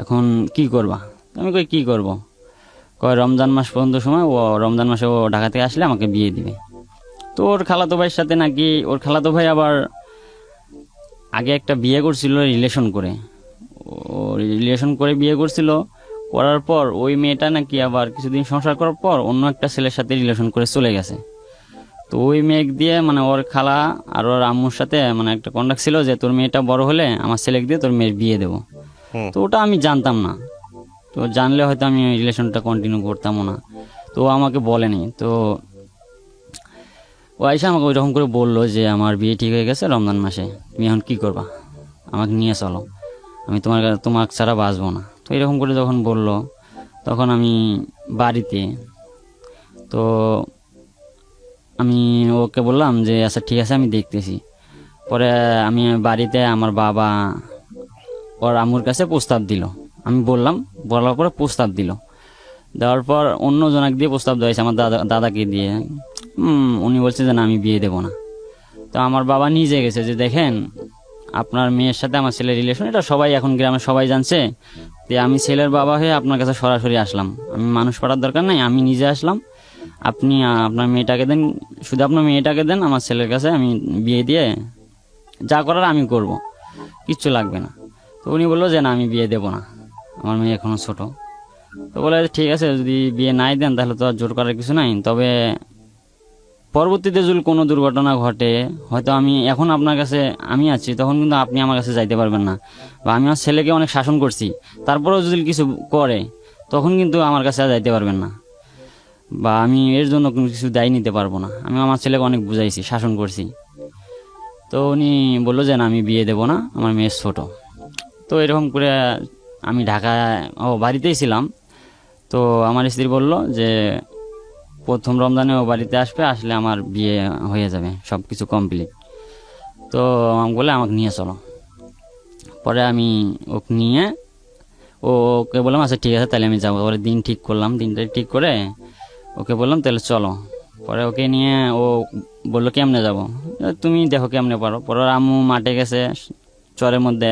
এখন কি করবা? আমি কই কি করব? কয় রমজান মাস পর্যন্ত সময়, ও রমজান মাসে ও ঢাকা থেকে আসলে আমাকে বিয়ে দিবে। তো ওর খালাতো ভাইয়ের সাথে নাকি, ওর খালাতো ভাই আবার আগে একটা বিয়ে করছিল রিলেশন করে, ও রিলেশন করে বিয়ে করছিল, করার পর ওই মেয়েটা নাকি আবার কিছুদিন সংসার করার পর অন্য একটা ছেলের সাথে রিলেশন করে চলে গেছে। তো ওই মেয়ে দিয়ে মানে ওর খালা আর ওর আম্মুর সাথে মানে একটা কন্ট্যাক্ট ছিল যে তোর মেয়েটা বড় হলে আমার ছেলেকে দিয়ে তোর মেয়ের বিয়ে দেবো। তো ওটা আমি জানতাম না, তো জানলে হয়তো আমি রিলেশনটা কন্টিনিউ করতামও না। তো ও আমাকে বলেনি। তো ও আইসা আমাকে ওইরকম করে বললো যে আমার বিয়ে ঠিক হয়ে গেছে রমজান মাসে, তুমি এখন কি করবা, আমাকে নিয়ে চলো, আমি তোমার ছাড়া বাঁচবো না। তো এরকম করে যখন বললো তখন আমি বাড়িতে, তো আমি ওকে বললাম যে আচ্ছা ঠিক আছে আমি দেখতেছি। পরে আমি বাড়িতে আমার বাবা ওর আম্মুর কাছে প্রস্তাব দিল, আমি বলার পরে প্রস্তাব দিল, দেওয়ার পর অন্য জনক দিয়ে প্রস্তাব দেওয়া আমার দাদাকে দিয়ে। উনি বলছে যে না আমি বিয়ে দেবো না। তো আমার বাবা নিজে গেছে যে দেখেন আপনার মেয়ের সাথে আমার ছেলের রিলেশন, এটা সবাই এখন গ্রামে সবাই জানছে, তো আমি ছেলের বাবা হয়ে আপনার কাছে সরাসরি আসলাম, আমি মানুষ পাঠার দরকার নাই, আমি নিজে আসলাম, আপনি আপনার মেয়েটাকে দেন, শুধু আপনার মেয়েটাকে দেন আমার ছেলের কাছে, আমি বিয়ে দিয়ে যা করার আমি করব, কিচ্ছু লাগবে না। তো উনি বললো যে না আমি বিয়ে দেবো না, আমার মেয়ে এখনো ছোট। তো বলে ঠিক আছে যদি বিয়ে নাই দেন তাহলে তো আর জোর করার কিছু নাই, তবে পরবর্তীতে যদি কোনো দুর্ঘটনা ঘটে, হয়তো আমি এখন আপনার কাছে আমি আছি, তখন কিন্তু আপনি আমার কাছে যাইতে পারবেন না, বা আমি আমার ছেলেকে অনেক শাসন করছি, তারপরেও যদি কিছু করে তখন কিন্তু আমার কাছে আর যাইতে পারবেন না, বা আমি এর জন্য কোনো কিছু দায়ী নিতে পারবো না, আমি আমার ছেলেকে অনেক বুঝাইছি, শাসন করছি। তো উনি বললো যে না আমি বিয়ে দেবো না, আমার মেয়ে ছোট। তো এরকম করে আমি ঢাকায় বাড়িতেই ছিলাম। তো আমার স্ত্রী বলল যে প্রথম রমজানে ও বাড়িতে আসবে, আসলে আমার বিয়ে হয়ে যাবে, সব কিছু কমপ্লিট। তো আমাকে বলে আমাকে নিয়ে চলো। পরে আমি ওকে নিয়ে ওকে বললাম আচ্ছা ঠিক আছে তাহলে আমি যাবো। পরে দিন ঠিক করলাম, দিনটা ঠিক করে ওকে বললাম তাহলে চলো। পরে ওকে নিয়ে ও বললো কেমনে যাব, তুমি দেখো কেমনে পারো। পরে ওর আম্মু মাঠে গেছে, চরের মধ্যে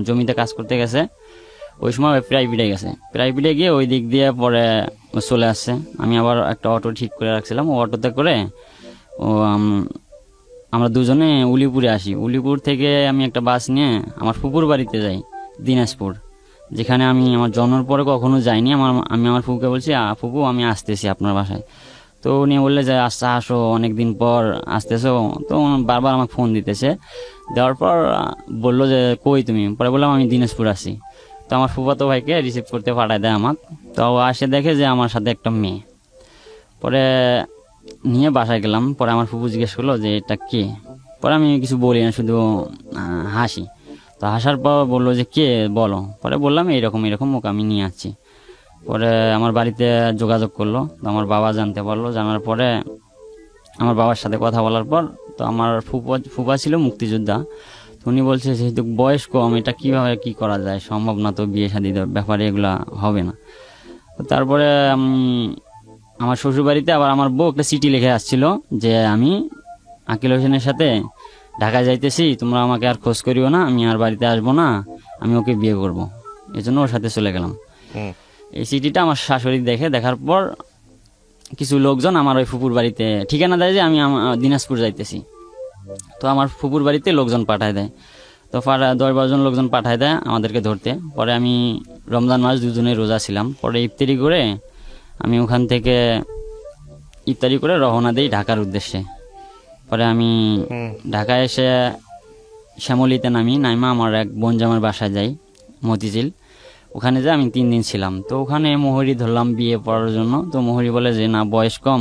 জমিতে কাজ করতে গেছে, ওই সময় প্রাইভেটে গেছে, প্রাইভেটে গিয়ে ওই দিক দিয়ে পরে চলে আসছে। আমি আবার একটা অটো ঠিক করে রাখছিলাম, ও অটোতে করে ও আমরা দুজনে উলিপুরে আসি। উলিপুর থেকে আমি একটা বাস নিয়ে আমার ফুপুর বাড়িতে যাই, দিনাজপুর, যেখানে আমি আমার জন্মের পরে কখনো যাইনি। আমি আমার ফুপুকে বলছি ফুপু আমি আসতেছি আপনার বাসায়। তো উনি বললে যে আচ্ছা আসো, অনেকদিন পর আসতেছো। তো বারবার আমাকে ফোন দিতেছে, দেওয়ার পর বললো যে কই তুমি? পরে বললাম আমি দিনাজপুর আসি। তো আমার ফুফাতো ভাইকে রিসিভ করতে পাঠায় দেয় আমাকে। তো ও আসে দেখে যে আমার সাথে একটা মেয়ে। পরে নিয়ে বাসায় গেলাম। পরে আমার ফুপু জিজ্ঞেস করলো যে এটা কে। পরে আমি কিছু বলি না, শুধু হাসি। তো হাসার পর বললো যে কে বলো। পরে বললাম এইরকম এরকম, ওকে আমি নিয়ে আসছি। পরে আমার বাড়িতে যোগাযোগ করলো, তো আমার বাবা জানতে পারলো। জানার পরে আমার বাবার সাথে কথা বলার পর, তো আমার ফুপা ছিল মুক্তিযোদ্ধা। তো উনি বলছে যেহেতু বয়স কম, এটা কিভাবে কি করা যায়, সম্ভব না তো, বিয়ে শাদীর ব্যাপারে এগুলা হবে না। তো তারপরে আমি আমার শ্বশুরবাড়িতে আবার আমার বউ একটা চিঠি লিখে আসছিল যে আমি আকিল হোসেনের সাথে ঢাকায় যাইতেছি, তোমরা আমাকে আর খোঁজ করিও না, আমি আর বাড়িতে আসবো না, আমি ওকে বিয়ে করব। এই জন্য ওর সাথে চলে গেলাম। এই চিঠিটা আমার শাশুড়ি দেখার পর কিছু লোকজন আমার ওই ফুপুর বাড়িতে ঠিকানা দেয় যে আমি দিনাজপুর যাইতেছি। তো আমার ফুপুর বাড়িতে লোকজন পাঠায় দেয়। তো 10-12 জন লোকজন পাঠায় দেয় আমাদেরকে ধরতে। পরে আমি রমজান মাস 2 জনের রোজা ছিলাম। পরে ইফতারি করে আমি ওখান থেকে রওনা দিই ঢাকার উদ্দেশ্যে। পরে আমি ঢাকায় এসে শ্যামলীতে নাইমা আমার এক বোনজামার বাসায় যাই, মতিঝিল। ওখানে যে আমি 3 দিন ছিলাম। তো ওখানে মোহরি ধরলাম বিয়ে পড়ার জন্য। তো মোহরি বলে যে না, বয়স কম,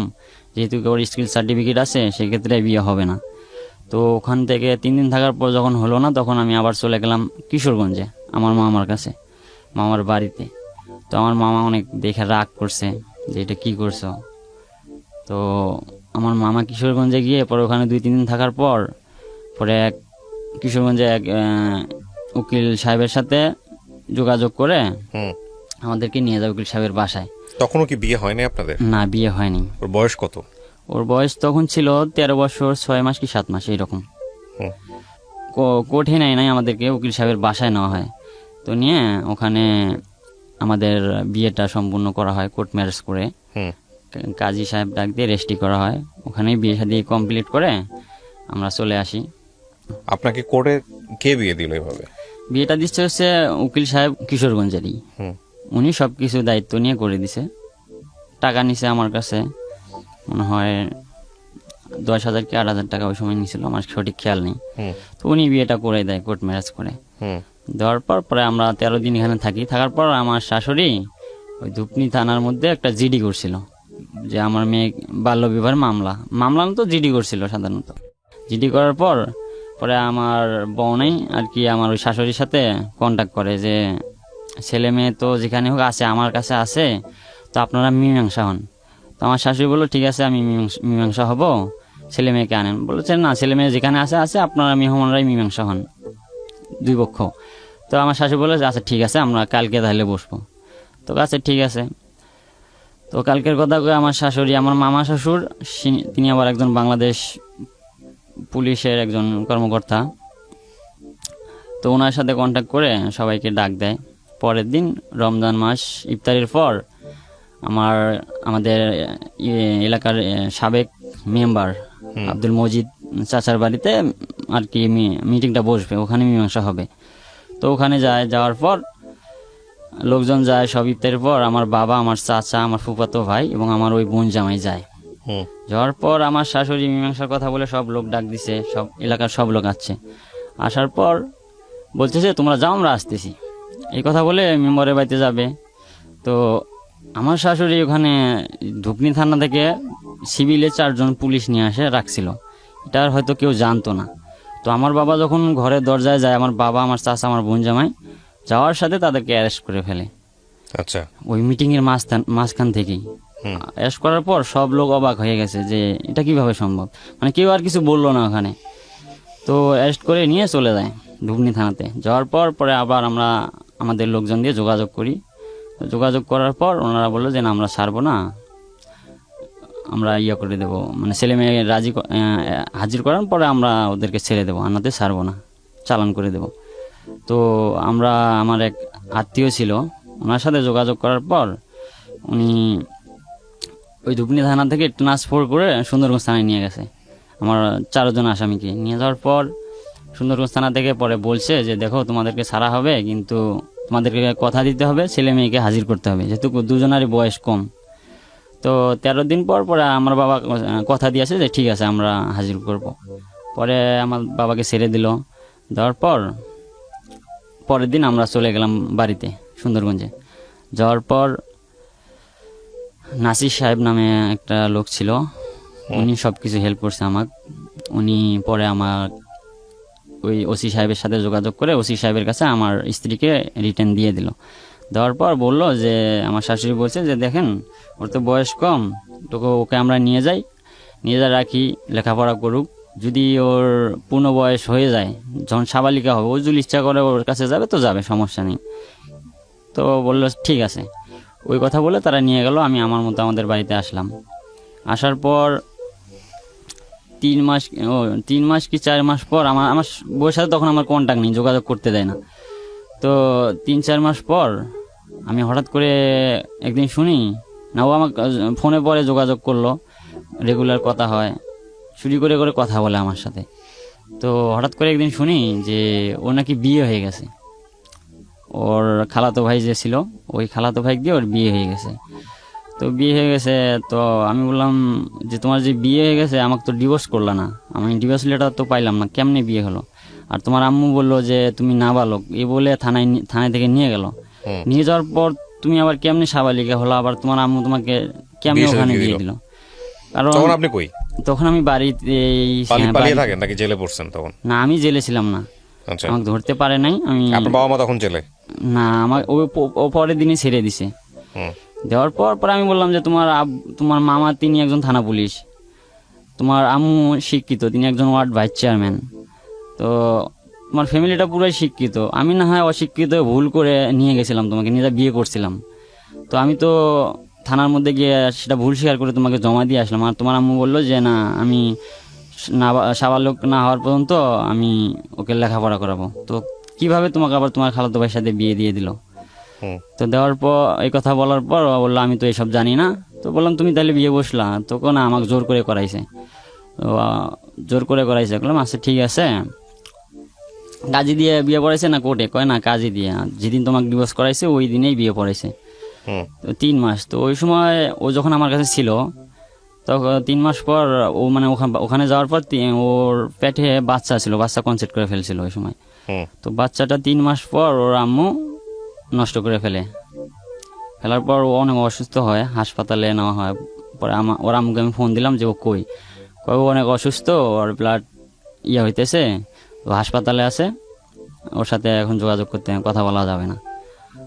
যেহেতু ওর স্কিল সার্টিফিকেট আছে সেক্ষেত্রে বিয়ে হবে না। তো ওখান থেকে 3 দিন থাকার পর যখন হলো না, তখন আমি আবার চলে গেলাম কিশোরগঞ্জে আমার মামার কাছে, মামার বাড়িতে। তো আমার মামা অনেক দেখে রাগ করছে যে এটা কি করছো। তো আমার মামা কিশোরগঞ্জে গিয়ে পরে ওখানে 2-3 দিন থাকার পর পরে কিশোরগঞ্জে এক উকিল সাহেবের সাথে যোগাযোগ করে আমাদেরকে নিয়ে যায় উকিল সাহেবের বাসায়। তখনও কি বিয়ে হয়নি আপনাদের? না, বিয়ে হয়নি। ওর বয়স কত? ওর বয়স তখন ছিল 13 বছর 6 মাস কি 7 মাস এইরকম। কোর্টে নাই আমাদেরকে, উকিল সাহেবের বাসায় নেওয়া হয়। তো নিয়ে ওখানে আমাদের বিয়েটা সম্পূর্ণ করা হয় কোর্ট ম্যারেজ করে। কাজী সাহেব ডাক দিয়ে রেজিস্ট্রি করা হয়। ওখানেই বিয়ে শাদী কমপ্লিট করে আমরা চলে আসি। আপনাকে কোর্টে কে বিয়ে দিল এভাবে? বিয়েটা দিচ্ছে হচ্ছে উকিল সাহেব কিশোরগঞ্জেরই। উনি সবকিছু দায়িত্ব নিয়ে করে দিছে। টাকা নিছে আমার কাছে মনে হয় 10,000 কি 8,000 টাকা ওই সময় নিছিল, আমার সঠিক খেয়াল নেই। তো উনি বিয়েটা করে দেয় কোর্ট ম্যারেজ করে। দেওয়ার পর পরে আমরা 13 দিন এখানে থাকার পর আমার শাশুড়ি ওই ধুপনি থানার মধ্যে একটা জিডি করছিল যে আমার মেয়ে বাল্য বিবাহের মামলা তো জিডি করছিল সাধারণত। জিডি করার পর পরে আমার বোনই আর কি আমার ওই শাশুড়ির সাথে কন্ট্যাক্ট করে যে ছেলে মেয়ে তো যেখানে হোক আছে, আমার কাছে আছে, তো আপনারা মীমাংসা হন। তো আমার শাশুড়ি বললো ঠিক আছে, আমি মীমাংসা হব, ছেলে মেয়েকে আনেন। বলেছেন না, ছেলে মেয়ে যেখানে আছে আপনারা মেহমানরাই মীমাংসা হন, 2 পক্ষ। তো আমার শাশুড়ি বলে আচ্ছা ঠিক আছে, আমরা কালকে তাহলে বসবো। তো আচ্ছা ঠিক আছে। তো কালকের কথা কয়ে আমার শাশুড়ি, আমার মামা শ্বশুর, তিনি আবার একজন বাংলাদেশ পুলিশের একজন কর্মকর্তা। তো ওনার সাথে কন্ট্যাক্ট করে সবাইকে ডাক দেয়। পরের দিন রমজান মাস ইফতারের পর আমাদের এলাকার সাবেক মেম্বার আব্দুল মজিদ চাচার বাড়িতে আর কি মিটিংটা বসবে, ওখানে মীমাংসা হবে। তো ওখানে যাওয়ার পর লোকজন যায় সব। ইফতারের পর আমার বাবা, আমার চাচা, আমার ফুফাতো ভাই এবং আমার ওই বোন জামাই যায়। যাওয়ার পর আমার শাশুড়ি মীমাংসার কথা বলে সব লোক ডাক দিছে, সব এলাকার সব লোক আসছে। আসার পর বলতেছে তোমরা যাও, আমরা আসতেছি, এই কথা বলে মেম্বারের বাড়িতে যাবে। তো আমার শাশুড়ি ওখানে ধুপনি থানা থেকে সিভিলে 4 জন পুলিশ নিয়ে আসে রাখছিল, এটা হয়তো কেউ জানতো না। তো আমার বাবা যখন ঘরের দরজায় যায়, আমার বাবা, আমার চাচা, আমার বোন জামাই যাওয়ার সাথে তাদেরকে অ্যারেস্ট করে ফেলে। আচ্ছা, ওই মিটিং এর মাঝখান থেকেই অ্যারেস্ট করার পর সব লোক অবাক হয়ে গেছে যে এটা কিভাবে সম্ভব, মানে কেউ আর কিছু বললো না ওখানে। তো অ্যারেস্ট করে নিয়ে চলে যায় ধুপনি থানাতে। যাওয়ার পর পরে আবার আমরা আমাদের লোকজন দিয়ে যোগাযোগ করি। যোগাযোগ করার পর ওনারা বললো যে না, আমরা ছাড়বো না, আমরা করে দেবো, মানে ছেলে মেয়ে হাজির করার পরে আমরা ওদেরকে ছেড়ে দেবো, আনাতে ছাড়বো না, চালান করে দেবো। তো আমার এক আত্মীয় ছিল, ওনার সাথে যোগাযোগ করার পর উনি ওই ধুপনি থানা থেকে ট্রান্সফার করে সুন্দরগঞ্জ থানায় নিয়ে গেছে। আমার 4 জন আসামিকে নিয়ে যাওয়ার পর সুন্দরগঞ্জ থানা থেকে পরে বলছে যে দেখো, তোমাদেরকে ছাড়া হবে, কিন্তু তোমাদেরকে কথা দিতে হবে, ছেলে মেয়েকে হাজির করতে হবে, যেহেতু 2 জনেরই বয়স কম। তো 13 দিন পর পরে আমার বাবা কথা দিয়েছে যে ঠিক আছে, আমরা হাজির করব। পরে আমার বাবাকে ছেড়ে দিল। দেওয়ার পর পরের দিন আমরা চলে গেলাম বাড়িতে সুন্দরগঞ্জে। যাওয়ার পর নাসির সাহেব নামে একটা লোক ছিল, উনি সবকিছু হেল্প করছে আমাকে। উনি পরে আমার ওই ওসি সাহেবের সাথে যোগাযোগ করে ওসি সাহেবের কাছে আমার স্ত্রীকে রিটার্ন দিয়ে দিল। দেওয়ার পর বলল যে আমার শাশুড়ি বলছে যে দেখেন ওর তো বয়স কম, ওকে আমরা নিয়ে যাই, নিয়ে যা রাখি, লেখাপড়া করুক, যদি ওর পূর্ণ বয়স হয়ে যায়, যখন সাবালিকা হবে, ও যদি ইচ্ছা করে ওর কাছে যাবে তো যাবে, সমস্যা নেই। তো বললো ঠিক আছে। ওই কথা বলে তারা নিয়ে গেল। আমি আমার মতো আমাদের বাড়িতে আসলাম। আসার পর 3 মাস কি 4 মাস পর আমার আমার বউয়ের সাথে তখন আমার কন্ট্যাক্ট নেই, যোগাযোগ করতে দেয় না। তো 3-4 মাস পর আমি হঠাৎ করে একদিন শুনি, না ও আমাকে ফোনে পরে যোগাযোগ করলো, রেগুলার কথা হয়, চুরি করে করে কথা বলে আমার সাথে। তো হঠাৎ করে একদিন শুনি যে ও নাকি বিয়ে হয়ে গেছে। ওর খালাতো ভাই যে ছিল, ওই খালাতো ভাই দিয়ে ওর বিয়ে হয়ে গেছে। তো বিয়ে হয়ে গেছে, তো আমি বললাম যে তোমার যে বিয়ে হয়ে গেছে, আমাকে তো ডিভোর্স করলা না, আমি ডিভোর্স লেটার তো পাইলাম না, কেমনে বিয়ে হলো? আর তোমার আম্মু বললো যে তুমি নাবালক, এই বলে থানায় থেকে নিয়ে গেল। নিয়ে যাওয়ার পর তুমি আবার কেমনে সাবালিকা হলো, আবার তোমার আম্মু তোমাকে কেমনে ওখানে বিয়ে দিল? কারণ তখন আপনি কই? তখন আমি বাড়িতে পালিয়ে থাকেন নাকি জেলে পড়ছেন তখন? না, আমি জেলে ছিলাম না, আচ্ছা, আমাকে ধরতে পারে নাই। আমি আপনার বাবা মা তখন জেলে? না, আমার ও পরের দিনই ছেড়ে দিছে। হুম, দেওয়ার পর আমি বললাম যে তোমার মামা তিনি একজন থানা পুলিশ, তোমার আম্মু শিক্ষিত, তিনি একজন ওয়ার্ড ভাইস চেয়ারম্যান, তো তোমার ফ্যামিলিটা পুরাই শিক্ষিত। আমি না হয় অশিক্ষিত, ভুল করে নিয়ে গেছিলাম, তোমাকে নিয়ে বিয়ে করছিলাম। তো আমি তো থানার মধ্যে গিয়ে সেটা ভুল স্বীকার করে তোমাকে জমা দিয়ে আসলাম। আর তোমার আম্মু বললো যে না, আমি সাবালক না হওয়ার পর্যন্ত আমি ওকে লেখাপড়া করাবো। তো কিভাবে তোমাকে আবার তোমার খালাতো ভাইয়ের সাথে বিয়ে দিয়ে দিল? হুম, তো দেওয়ার পর এই কথা বলার পর ও বললো আমি তো এসব জানি না। তো বললাম তুমি তাহলে বিয়ে বসলা? তো না, আমাকে জোর করে করাইছে। তো জোর করে করাইছে, বললাম আচ্ছা ঠিক আছে। কাজী দিয়ে বিয়ে পড়াইছে না কোর্টে? কয় না, কাজী দিয়ে। যেদিন তোমাকে ডিভোর্স করাইছে ওই দিনেই বিয়ে পড়াইছে। হুম, তো 3 মাস। তো ওই সময় ও যখন আমার কাছে ছিল, তখন 3 মাস পর ও মানে ওখানে যাওয়ার পর ওর পেটে বাচ্চা ছিল, বাচ্চা কনসেপ্ট করে ফেলছিল ওই সময়। হুম, তো বাচ্চাটা 3 মাস পর ওর আম্মু নষ্ট করে ফেলার পর ও অনেক অসুস্থ হয়, হাসপাতালে নেওয়া হয়। পরে ওর আম্মুকে আমি ফোন দিলাম যে ও কই, ও অনেক অসুস্থ, ওর ব্লাড হইতেছে, তো হাসপাতালে আছে, ওর সাথে এখন যোগাযোগ করতে, কথা বলা যাবে না।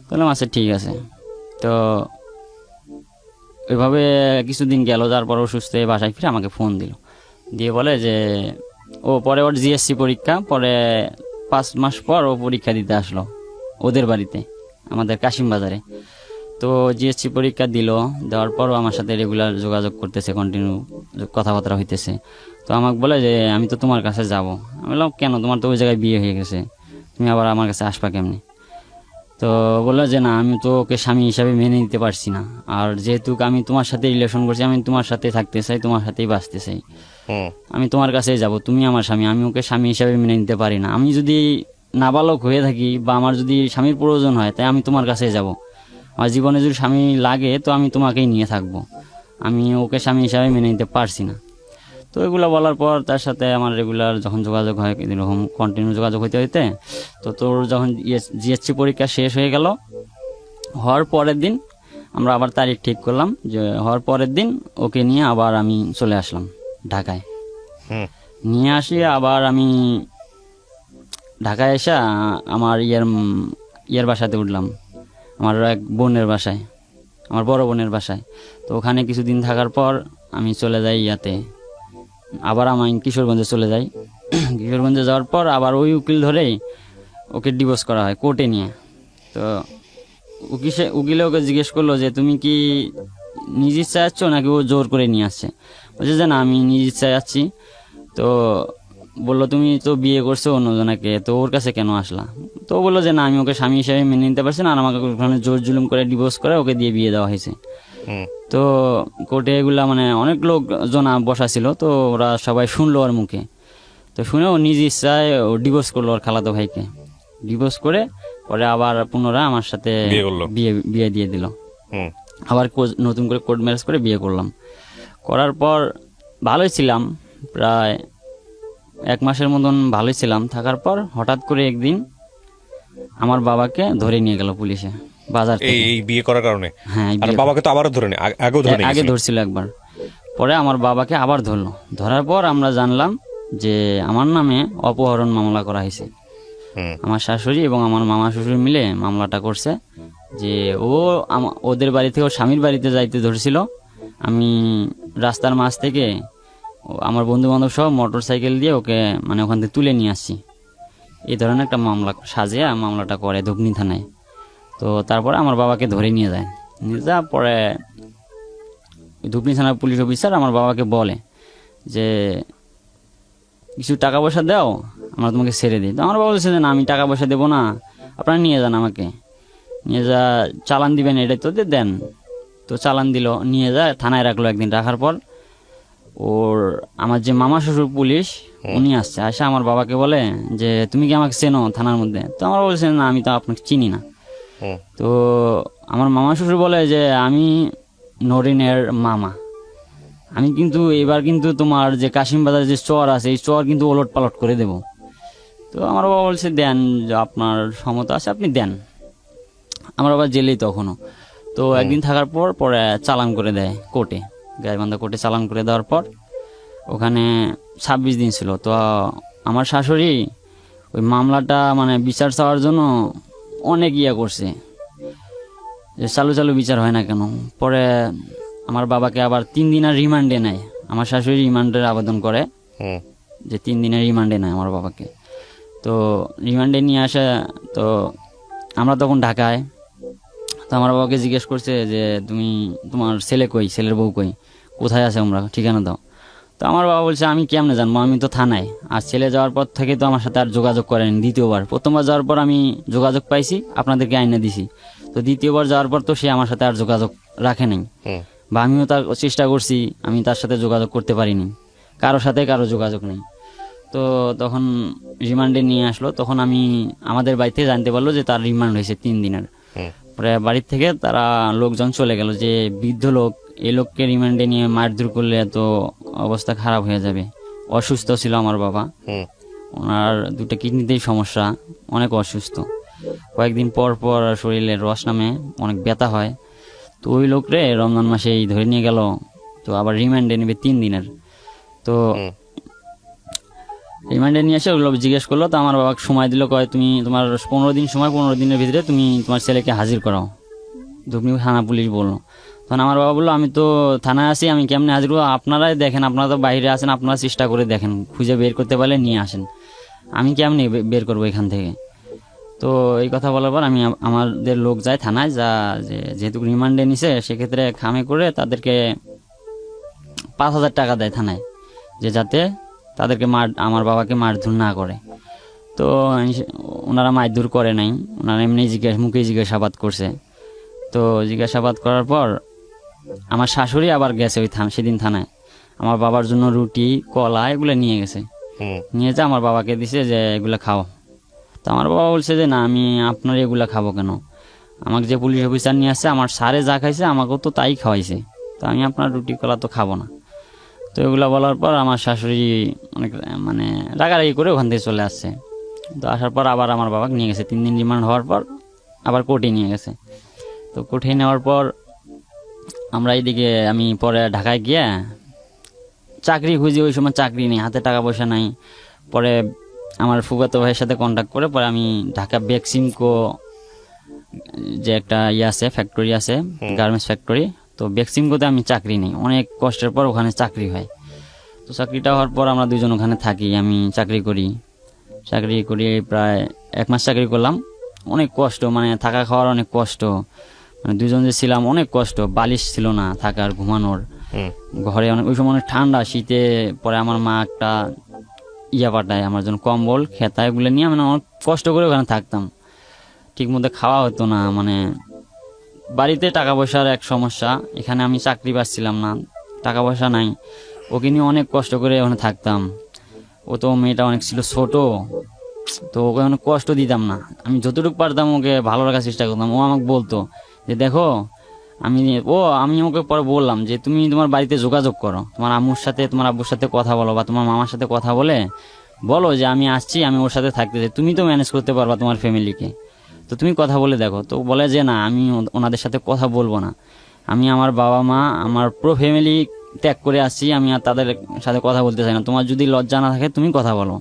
বললাম আচ্ছা ঠিক আছে। তো ওইভাবে কিছুদিন গেল, তারপর অসুস্থ হয়ে বাসায় ফিরে আমাকে ফোন দিয়ে বলে যে পরে ওর জিএসসি পরীক্ষা, পরে 5 মাস পর ও পরীক্ষা দিতে আসলো ওদের বাড়িতে, আমাদের কাশিম বাজারে। তো জিএসসি পরীক্ষা দেওয়ার পরও আমার সাথে রেগুলার যোগাযোগ করতেছে, কন্টিনিউ কথাবার্তা হইতেছে। তো আমাকে বলে যে আমি তো তোমার কাছে যাব। আমি বললাম কেন, তোমার তো ওই জায়গায় বিয়ে হয়ে গেছে, তুমি আবার আমার কাছে আসবা কেমনি? তো বললো যে না, আমি তো ওকে স্বামী হিসাবে মেনে নিতে পারছি না, আর যেহেতু আমি তোমার সাথে রিলেশন করছি, আমি তোমার সাথে থাকতে চাই, তোমার সাথেই বাঁচতে চাই, হুম, আমি তোমার কাছেই যাব, তুমি আমার স্বামী, আমি ওকে স্বামী হিসাবে মেনে নিতে পারি না। আমি যদি নাবালক হয়ে থাকি বা আমার যদি স্বামীর প্রয়োজন হয়, তাই আমি তোমার কাছেই যাব। আমার জীবনে যদি স্বামী লাগে তো আমি তোমাকেই নিয়ে থাকবো, আমি ওকে স্বামী হিসাবে মেনে নিতে পারছি না। তো এগুলো বলার পর তার সাথে আমার রেগুলার যখন যোগাযোগ হয়, এরকম কন্টিনিউ যোগাযোগ হইতে তো তোর যখন জিএসসি পরীক্ষা শেষ হয়ে গেল, হওয়ার পরের দিন আমরা আবার তারিখ ঠিক করলাম, যে হওয়ার পরের দিন ওকে নিয়ে আবার আমি চলে আসলাম ঢাকায়। হুম, নিয়ে আসি আবার আমি ঢাকায় এসে আমার ইয়ের বাসাতে উঠলাম, আমার এক বোনের বাসায়, আমার বড় বোনের বাসায়। তো ওখানে কিছুদিন থাকার পর আমি চলে যাই আবার আমি কিশোরগঞ্জে চলে যাই। কিশোরগঞ্জে যাওয়ার পর আবার ওই উকিল ধরেই ওকে ডিভোর্স করা হয় কোর্টে নিয়ে। তো উকিলে ওকে জিজ্ঞেস করলো যে তুমি কি নিজ ইচ্ছায় যাচ্ছ নাকি ও জোর করে নিয়ে আসছে? বলছে যে না, আমি নিজ ইচ্ছায় যাচ্ছি। তো বললো তুমি তো বিয়ে করছো অন্যজনাকে, তো ওর কাছে কেন আসলা? তো বললো যে না, আমি ওকে স্বামী হিসেবে মেনে নিতে পারছি না, আর আমাকে ওখানে জোর জুলুম করে ডিভোর্স করে ওকে দিয়ে বিয়ে দেওয়া হয়েছে। হুম, তো কোর্টে এগুলা মানে অনেক লোকজন বসা ছিল, তো ওরা সবাই শুনলো ওর মুখে। তো শুনে ও নিজ ইচ্ছায় ও ডিভোর্স করলো ওর খালাতো ভাইকে। ডিভোর্স করে পরে আবার পুনরায় আমার সাথে বিয়ে দিয়ে দিল। হুম, আবার নতুন করে কোর্ট ম্যারেজ করে বিয়ে করলাম। করার পর ভালোই ছিলাম, প্রায় 1 মাসের মতন ভালোই ছিলাম। থাকার পর হঠাৎ করে একদিন আমার বাবাকে ধরে নিয়ে গেল পুলিশে বাজার থেকে। এই বিয়ে করার কারণে? হ্যাঁ, আর বাবাকে তো আবারও ধরে নি, আগেও ধরে নিয়ে আগে গেছিল? ধরছিল একবার। পরে আমার বাবাকে আবার ধরলো, ধরার পর আমরা জানলাম যে আমার নামে অপহরণ মামলা করা হয়েছে। হুম আমার শাশুড়ি এবং আমার মামা শ্বশুর মিলে মামলাটা করছে যে ও ওদের বাড়ি থেকে ওর স্বামীর বাড়িতে যাইতে ধরছিল। আমি রাস্তার মাঝ থেকে আমার বন্ধু বান্ধব সহ মোটর সাইকেল দিয়ে ওকে মানে ওখান থেকে তুলে নিয়ে আসছি। এই ধরনের একটা মামলা সাজিয়ে মামলাটা করে ধুবনি থানায়। তো তারপরে আমার বাবাকে ধরে নিয়ে যায়, নিয়ে যাওয়ার পরে ধুবনি থানার পুলিশ অফিসার আমার বাবাকে বলে যে কিছু টাকা পয়সা দাও, আমরা তোমাকে ছেড়ে দিই। তো আমার বাবা বলছে যে না, আমি টাকা পয়সা দেবো না, আপনারা নিয়ে যান, আমাকে নিয়ে যা চালান দিবেন এটাই তো দেন। তো চালান দিল, নিয়ে যায় থানায় রাখলো একদিন। রাখার পর ওর আমার যে মামা শ্বশুর পুলিশ উনি আসছে, আসে আমার বাবাকে বলে যে তুমি কি আমাকে চেনো থানার মধ্যে? তো আমার বলছে না, আমি তো আপনাকে চিনি না। হুম তো আমার মামা শ্বশুর বলে যে আমি নরিনের মামা, আমি কিন্তু এবার কিন্তু তোমার যে কাশিম বাজার যে চর আছে এই চর কিন্তু ওলট পালট করে দেব। তো আমার বাবা বলছে দেন, যে আপনার ক্ষমতা আছে আপনি দেন। আমার বাবা জেলেই তখনও। তো একদিন থাকার পর পরে চালান করে দেয় কোর্টে, গাইবান্ধা কোর্টে চালান করে দেওয়ার পর ওখানে 26 দিন ছিল। তো আমার শাশুড়ি ওই মামলাটা মানে বিচার চাওয়ার জন্য অনেক করছে যে চালু চালু বিচার হয় না কেন। পরে আমার বাবাকে আবার 3 দিনের রিমান্ডে নেয়, আমার শাশুড়ি রিমান্ডের আবেদন করে হুম যে 3 দিনের রিমান্ডে নেয় আমার বাবাকে। তো রিমান্ডে নিয়ে আসে। তো আমরা তখন ঢাকায়। তো আমার বাবাকে জিজ্ঞেস করছে যে তুমি তোমার ছেলে কই, ছেলের বউ কই, কোথায় আছে, আমরা ঠিকানা দাও। তো আমার বাবা বলছে আমি কেমনে জানবো, আমি তো থানায়। আর ছেলে যাওয়ার পর থেকে তো আমার সাথে আর যোগাযোগ করেনি। দ্বিতীয়বার, প্রথমবার যাওয়ার পর আমি যোগাযোগ পাইছি, আপনাদেরকে আইনে দিছি। তো দ্বিতীয়বার যাওয়ার পর তো সে আমার সাথে আর যোগাযোগ রাখে নাই, হুম বা আমিও তার চেষ্টা করছি, আমি তার সাথে যোগাযোগ করতে পারিনি, কারোর সাথে কারো যোগাযোগ নেই। তো তখন রিমান্ডে নিয়ে আসলো, তখন আমি আমাদের বাড়িতে জানতে পারলো যে তার রিমান্ড হয়েছে 3 দিনের। হুম পরে বাড়ির থেকে তারা লোকজন চলে গেল যে বৃদ্ধ লোক, এই লোককে রিমান্ডে নিয়ে মারধর করলে তো অবস্থা খারাপ হয়ে যাবে। অসুস্থ ছিল আমার বাবা, হুম ওনার 2টা কিডনিতেই সমস্যা, অনেক অসুস্থ। কয়েকদিন পর পর শরীরে রস নামে, অনেক ব্যথা হয়। তো ওই লোকরে রমজান মাসেই ধরে নিয়ে গেল। তো আবার রিমান্ডে নেবে 3 দিনের। তো হুম রিমান্ডে নিয়ে এসে ওগুলো জিজ্ঞেস করলো। তো আমার বাবাকে সময় দিল, কয় তুমি তোমার 15 দিন সময়, 15 দিনের ভিতরে তুমি তোমার ছেলেকে হাজির করাও। ধুবনি থানা পুলিশ বললো। তখন আমার বাবা বললো আমি তো থানায় আছি, আমি কেমনে হাজির করবো, আপনারাই দেখেন, আপনারা তো বাইরে আছেন, আপনারা চেষ্টা করে দেখেন, খুঁজে বের করতে পারলে নিয়ে আসেন, আমি কেমনে বের করবো এখান থেকে। তো এই কথা বলার পর আমি আমাদের লোক যায় থানায়, যেহেতু রিমান্ডে নিছে সেক্ষেত্রে খামে করে তাদেরকে 5,000 টাকা দেয় থানায়, যে যাতে তাদেরকে আমার বাবাকে মারধর না করে। তো ওনারা মারধর করে নাই, ওনারা এমনি মুখে জিজ্ঞাসাবাদ করছে। তো জিজ্ঞাসাবাদ করার পর আমার শাশুড়ি আবার গেছে ওই সেদিন থানায়, আমার বাবার জন্য রুটি কলা এগুলো নিয়ে গেছে। হুম নিয়ে যা আমার বাবাকে দিছে যে এগুলো খাও। তো আমার বাবা বলছে যে না, আমি আপনার এগুলা খাবো কেন, আমাকে যে পুলিশ অফিসার নিয়ে আসছে আমার স্যারে যা খাইছে আমাকেও তো তাই খাওয়াইছে, তো আমি আপনার রুটি কলা তো খাবো না। তো এগুলো বলার পর আমার শাশুড়ি অনেক মানে রাগারাগি করে ওখান থেকে চলে আসছে। তো আসার পর আবার আমার বাবাকে নিয়ে গেছে 3 দিন রিমান্ড হওয়ার পর, আবার কোর্টে নিয়ে গেছে। তো কোর্টে নেওয়ার পর আমরা এইদিকে আমি পরে ঢাকায় গিয়ে চাকরি খুঁজি, ওই সময় চাকরি নেই, হাতে টাকা পয়সা নাই। পরে আমার ফুফাতো ভাইয়ের সাথে কন্ট্যাক্ট করে পরে আমি ঢাকা বেক্সিমকো যে একটা আছে ফ্যাক্টরি আছে, গার্মেন্টস ফ্যাক্টরি, তো বেক্সিমকোতে আমি চাকরি নেই, অনেক কষ্টের পর ওখানে চাকরি হয়। তো চাকরিটা হওয়ার পর আমরা দুজন ওখানে থাকি, আমি চাকরি করি প্রায় 1 মাস চাকরি করলাম। অনেক কষ্ট, মানে থাকা খাওয়ার অনেক কষ্ট, মানে দুজন যে ছিলাম অনেক কষ্ট, বালিশ ছিল না থাকার ঘুমানোর, ঘরে অনেক ওই সময় অনেক ঠান্ডা শীতে। পরে আমার মা একটা পাঠায় আমার জন্য, কম্বল খেতা এগুলো নিয়ে মানে অনেক কষ্ট করে ওখানে থাকতাম। ঠিক মতো খাওয়া হতো না, মানে বাড়িতে টাকা পয়সার এক সমস্যা, এখানে আমি চাকরি পাচ্ছিলাম না, টাকা পয়সা নাই, ওকে নিয়ে অনেক কষ্ট করে ওখানে থাকতাম। ও তো মেয়েটা অনেক ছিল ছোট, তো ওকে অনেক কষ্ট দিতাম না, আমি যতটুকু পারতাম ওকে ভালো রাখার চেষ্টা করতাম। ও আমাকে বলতো যে দেখো আমি ওকে পরে বললাম যে তুমি তোমার বাড়িতে যোগাযোগ করো, তোমার আম্মুর সাথে তোমার আব্বুর সাথে কথা বলো, বা তোমার মামার সাথে কথা বলে বলো যে আমি আসছি, আমি ওর সাথে থাকতে চাই, তুমি তো ম্যানেজ করতে পারবা তোমার ফ্যামিলিকে, তো তুমি কথা বলে দেখো। তো বলে যে না, আমি ওনাদের সাথে কথা বলবো না, আমি আমার বাবা মা আমার পুরো ফ্যামিলি ত্যাগ করে আসছি, আমি আর তাদের সাথে কথা বলতে চাই না, তোমার যদি লজ্জা না থাকে তুমি কথা বলো।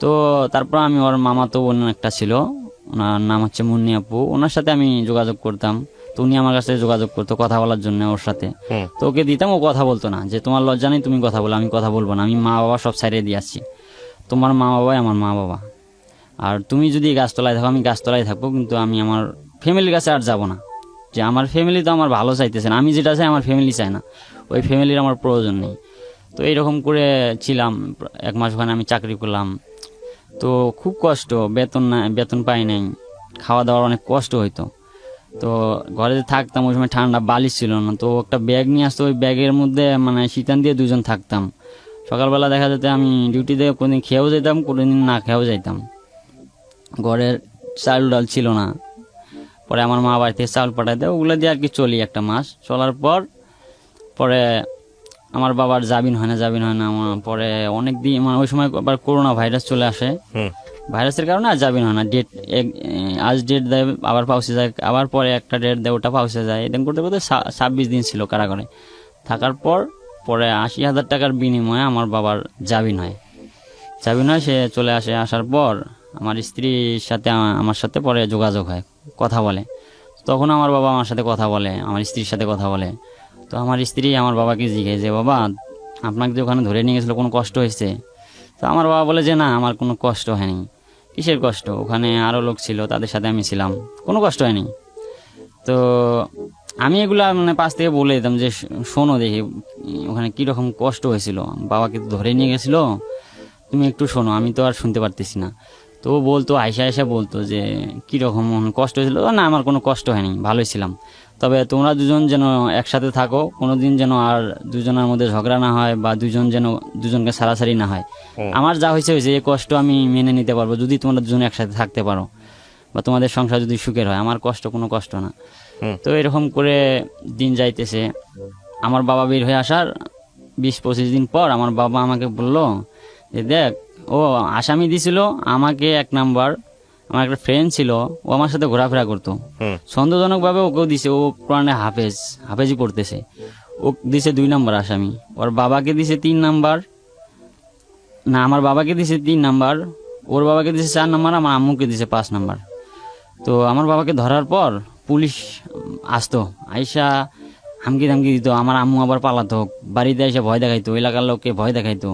তো তারপর আমি ওর মামাতো বোন একটা ছিল, ওনার নাম হচ্ছে মুন্নি আপু, ওনার সাথে আমি যোগাযোগ করতাম। তো উনি আমার কাছে যোগাযোগ করতো কথা বলার জন্য ওর সাথে। তো ওকে দিতাম, ও কথা বলতো না, যে তোমার লজ্জা নেই তুমি কথা বলো। আমি কথা বলবো না, আমি মা বাবা সব সাইডে দিয়ে আসছি, তোমার মা বাবাই আমার মা বাবা। আর তুমি যদি গাছতলায় থাকো আমি গাছতলায় থাকবো, কিন্তু আমি আমার ফ্যামিলির কাছে আর যাব না। যে আমার ফ্যামিলি তো আমার ভালো চাইতেছে না, আমি যেটা চাই আমার ফ্যামিলি চায় না, ওই ফ্যামিলির আমার প্রয়োজন নেই। তো এইরকম করে ছিলাম 1 মাস, ওখানে আমি চাকরি করলাম। তো খুব কষ্ট, বেতন না, বেতন পাই নাই, খাওয়া দাওয়ার অনেক কষ্ট হইতো। তো ঘরে যে থাকতাম ওই সময় ঠান্ডা, বালিশ ছিল না, তো একটা ব্যাগ নিয়ে আসতো, ওই ব্যাগের মধ্যে মানে শীতান দিয়ে 2জন থাকতাম। সকালবেলা দেখা যেত আমি ডিউটিতে কোনদিন খেয়েও যেতাম, কোনদিন না খেয়েও যাইতাম। ঘরের চাল ডাল ছিল না, পরে আমার মা বাড়ি থেকে চাউল পাঠাইতে, ওগুলো দিয়ে আর কি চলি 1 মাস। চলার পর পরে আমার বাবার জামিন হয় না আমার, পরে অনেক দিন মানে ওই সময় আবার করোনা ভাইরাস চলে আসে, ভাইরাসের কারণে আর জামিন হয় না। আজ ডেট দেয়, আবার পাউসে যায়, আবার পরে একটা ডেট দেয়, ওটা পাউসে যায়, এরকম করতে করতে 26 দিন ছিল কারাগারে থাকার পর পরে 80,000 টাকার বিনিময়ে আমার বাবার জামিন হয়। সে চলে আসে। আসার পর আমার স্ত্রীর সাথে আমার সাথে পরে যোগাযোগ হয়, কথা বলে। তখন আমার বাবা আমার সাথে কথা বলে, আমার স্ত্রীর সাথে কথা বলে। তো আমার স্ত্রী আমার বাবাকে জিজ্ঞাসা, যে বাবা আপনাকে যে ওখানে ধরে নিয়ে গেছিলো কোনো কষ্ট হয়েছে? তো আমার বাবা বলে যে না, আমার কোনো কষ্ট হয়নি। কিসের কষ্ট? ওখানে আরও লোক ছিল, তাদের সাথে আমি ছিলাম, কোনো কষ্ট হয়নি। তো আমি এগুলা মানে পাশ থেকে বলে দিতাম যে শোনো দেখি ওখানে কীরকম কষ্ট হয়েছিল, বাবাকে তো ধরে নিয়ে গেছিলো, তুমি একটু শোনো, আমি তো আর শুনতে পারতেছি না। তো ও বলতো, আয়সা বলতো যে কীরকম কষ্ট হয়েছিল। না, আমার কোনো কষ্ট হয়নি, ভালোই ছিলাম। তবে তোমরা দুজন যেন একসাথে থাকো, কোনো দিন যেন আর দুজনের মধ্যে ঝগড়া না হয়, বা দুজন যেন দুজনকে সারাসারি না হয়। আমার যা হয়েছে এই কষ্ট আমি মেনে নিতে পারবো যদি তোমরা দুজন একসাথে থাকতে পারো, বা তোমাদের সংসার যদি সুখের হয়। আমার কষ্ট কোনো কষ্ট না। তো এরকম করে দিন যাইতেছে। আমার বাবা বের হয়ে আসার 20-25 দিন পর আমার বাবা আমাকে বললো যে দেখ, ও আসামি দিছিল আমাকে 1 নাম্বার, আমার একটা ফ্রেন্ড ছিল, ও আমার সাথে ঘোরাফেরা করতো, সন্দেহজনকভাবে ওকেও দিছে, ও পুরানে হাফেজি পড়তেছে, ও দিছে 2 নাম্বার আসামি। ওর বাবাকে দিছে 3 নাম্বার, না আমার বাবাকে দিছে 3 নাম্বার, ওর বাবাকে দিছে 4 নাম্বার, আমার আম্মুকে দিছে 5 নাম্বার। তো আমার বাবাকে ধরার পর পুলিশ আসতো, আইসা হামকি ধামকি দিত, আমার আম্মু আবার পালাতো, বাড়িতে এসে ভয় দেখাইতো, এলাকার লোককে ভয় দেখাইতো।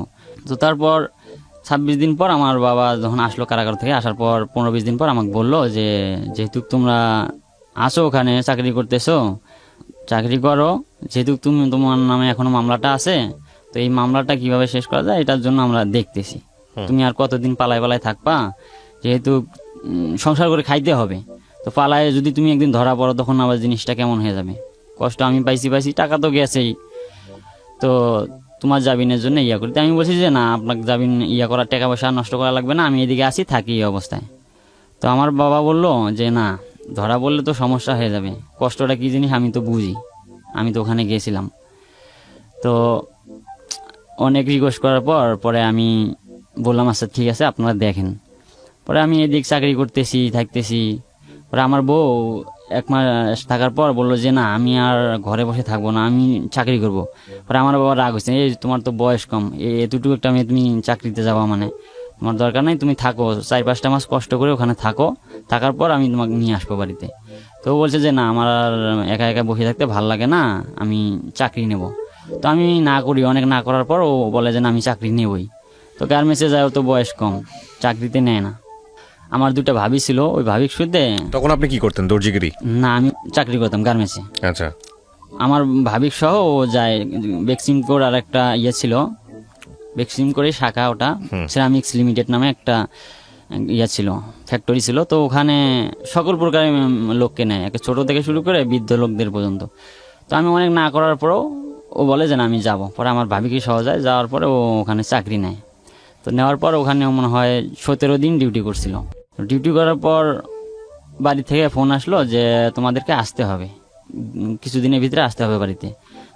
তো তারপর 26 দিন পর আমার বাবা যখন আসলো কারাগার থেকে, আসার পর 15-20 দিন পর আমাকে বললো যে যেহেতু তোমরা আসো ওখানে চাকরি করতেছো, চাকরি করো, যেহেতু তোমার নামে এখনো মামলাটা আছে, তো এই মামলাটা কিভাবে শেষ করা যায় এটার জন্য আমরা দেখতেছি। তুমি আর কতদিন পালায় থাকবা, যেহেতু সংসার করে খাইতে হবে, তো পালায় যদি তুমি একদিন ধরা পড়ো তখন আবার জিনিসটা কেমন হয়ে যাবে। কষ্ট আমি পাইছি, টাকা তো গেছেই, তো তোমার জামিনের জন্য করি। আমি বলছি যে না, আপনাকে জামিন করার টাকা পয়সা নষ্ট করা লাগবে না, আমি এদিকে আসি থাকি এই অবস্থায়। তো আমার বাবা বললো যে না, ধরা পড়লে তো সমস্যা হয়ে যাবে, কষ্টটা কী জিনিস আমি তো বুঝি, আমি তো ওখানে গিয়েছিলাম। তো অনেক রিকোয়েস্ট করার পরে আমি বললাম আচ্ছা ঠিক আছে আপনারা দেখেন। পরে আমি এদিক চাকরি থাকতেছি। পরে আমার বউ 1 মাস থাকার পর বললো যে না, আমি আর ঘরে বসে থাকবো না, আমি চাকরি করব। পরে আমার বাবা রাগ হয়েছে, এই তোমার তো বয়স কম, এতটুকু একটা মেয়ে তুমি চাকরিতে যাওয়া মানে, তোমার দরকার নেই, তুমি থাকো 4-5টা মাস কষ্ট করে ওখানে থাকো, থাকার পর আমি তোমাকে নিয়ে আসবো বাড়িতে। তো ও বলছে যে না, আমার আর একা একা বসে থাকতে ভাল লাগে না, আমি চাকরি নেব। তো আমি না করি, অনেক না করার পর ও বলে যে না আমি চাকরি নেবই। তো গার্মেন্টসে যায়, ও তো বয়স কম, চাকরিতে নেয় না। আমার 2টা ভাবি ছিল, ওই ভাবির সুদে। তখন আপনি কি করতেন, দর্জিগিরি? না, আমি চাকরি করতাম গার্মেন্টসে। আচ্ছা। আমার ভাবিক সহ ও যায় বেক্সিমকোর, আর একটা ছিল বেক্সিমকোরের শাখা, ওটা সেরামিক্স লিমিটেড নামে একটা ছিল, ফ্যাক্টরি ছিল। তো ওখানে সকল প্রকারের লোককে নেয়, একটা ছোট থেকে শুরু করে বৃদ্ধ লোকদের পর্যন্ত। তো আমি অনেক না করার পরেও ও বলে যে না আমি যাব। পরে আমার ভাবিকে সহ যায়, যাওয়ার পরে ও ওখানে চাকরি নেয়। তো নেওয়ার পর ওখানে মনে হয় 17 দিন ডিউটি করছিল। ডিউটি করার পর বাড়ি থেকে ফোন আসলো যে তোমাদেরকে আসতে হবে, কিছুদিনের ভিতরে আসতে হবে বাড়িতে।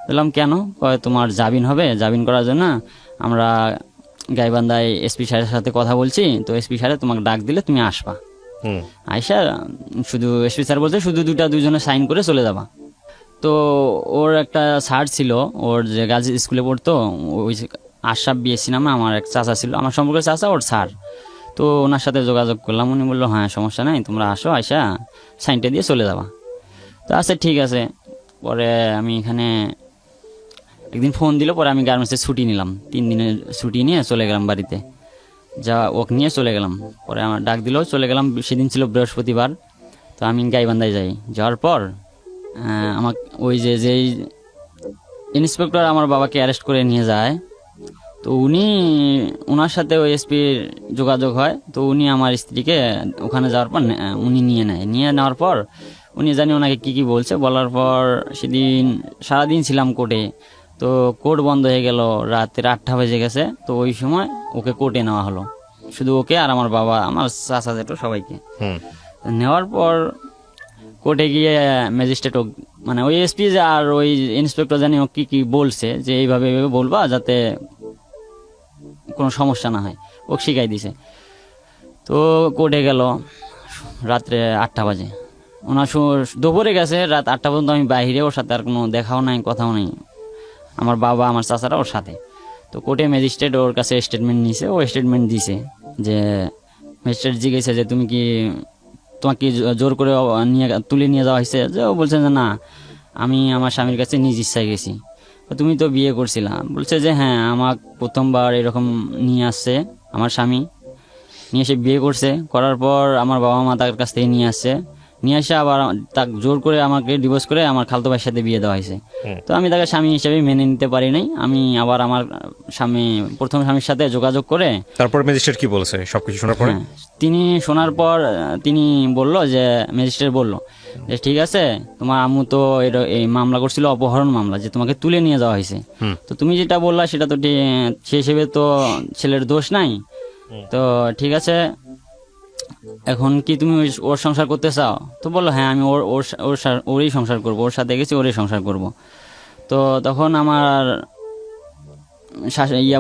বললাম কেন? কয় তোমার জামিন হবে, জামিন করার জন্য আমরা গাইবান্ধায় এসপি স্যারের সাথে কথা বলছি, তো এসপি স্যারে তোমাকে ডাক দিলে তুমি আসবা। আইসা শুধু এসপি স্যার বলছে শুধু 2জনে সাইন করে চলে যাবা। তো তো ওর একটা স্যার ছিল, ওর যে গার্লস স্কুলে পড়তো, ওই আশরাফ বিএসসি নামে আমার এক চাচা ছিল, আমার সম্পর্কে চাচা ওর স্যার। তো ওনার সাথে যোগাযোগ করলাম, উনি বললো হ্যাঁ সমস্যা নাই, তোমরা আসো, আইসা সাইনটা দিয়ে চলে যাবা। তো আচ্ছা ঠিক আছে। পরে আমি এখানে একদিন ফোন দিল, পরে আমি গার্মেন্টসে ছুটি নিলাম, 3 দিনের ছুটি নিয়ে চলে গেলাম বাড়িতে, যা ওক নিয়ে চলে গেলাম। পরে আমার ডাক দিল, চলে গেলাম। সেদিন ছিল বৃহস্পতিবার। তো আমি গাইবান্ধায় যাই, যাওয়ার পর আমার ওই যে ইন্সপেক্টর আমার বাবাকে অ্যারেস্ট করে নিয়ে যায়, তো ওনার সাথে ওই এসপির যোগাযোগ হয়। তো উনি আমার স্ত্রীকে ওখানে যাওয়ার পর উনি নিয়ে নেওয়ার পর উনি জানি ওনাকে কি বলছে, বলার পর সেদিন সারাদিন ছিলাম কোর্টে। তো কোর্ট বন্ধ হয়ে গেল, রাতের 8টা বেজে গেছে। তো ওই সময় ওকে কোর্টে নেওয়া হলো, শুধু ওকে আর আমার বাবা, আমার চাচা জেঠু সবাইকে। নেওয়ার পর কোর্টে গিয়ে ম্যাজিস্ট্রেট মানে ওই এসপি আর ওই ইন্সপেক্টর জানি ও কি বলছে, যে এইভাবে বলবা যাতে কোনো সমস্যা না হয়, ও শিখাই দিছে। তো কোর্টে গেল রাত্রে 8টা বাজে, ওনার দুপুরে গেছে, রাত 8টা পর্যন্ত আমি বাইরে, ওর সাথে আর কোনো দেখাও নাই, কথাও নাই, আমার বাবা আমার চাচারা ওর সাথে। তো কোর্টে ম্যাজিস্ট্রেট ওর কাছে স্টেটমেন্ট নিছে, ও স্টেটমেন্ট দিছে যে ম্যাজিস্ট্রেট জিজ্ঞেসে যে তোমাকে জোর করে তুলে নিয়ে যাওয়া হয়েছে, যে ও বলছে যে না, আমি আমার স্বামীর কাছে নিজ ইচ্ছায় গেছি। তো তুমি তো বিয়ে করছিলা, বলছে যে হ্যাঁ, আমার প্রথমবার এরকম নিয়ে আসছে আমার স্বামী, নিয়ে এসে বিয়ে করছে, করার পর আমার বাবা মা তার কাছ থেকে নিয়ে এসে আবার তাকে জোর করে আমাকে ডিভোর্স করে আমার খালতো ভাইয়ের সাথে বিয়ে দেওয়া হয়েছে। তো আমি তাকে স্বামী হিসেবে মেনে নিতে পারি নাই। আমি আবার আমার প্রথম স্বামীর সাথে যোগাযোগ করে, তারপর ম্যাজিস্ট্রেট কি বলেছে সবকিছু শোনার পরে? তিনি শোনার পর তিনি বলল যে, ম্যাজিস্ট্রেট বলল যে ঠিক আছে, তোমার আম্মু তো এই মামলা করছিল, অপহরণ মামলা, যে তোমাকে তুলে নিয়ে যাওয়া হয়েছে। তো তুমি যেটা বললা সেটা তো সে হিসেবে তো ছেলের দোষ নাই। তো ঠিক আছে, এখন কি তুমি ওর সংসার করতে চাও? তো বললো হ্যাঁ, আমি ওরই সংসার করব, ওর সাথে গেছি, ওরই সংসার করব। তো তখন আমার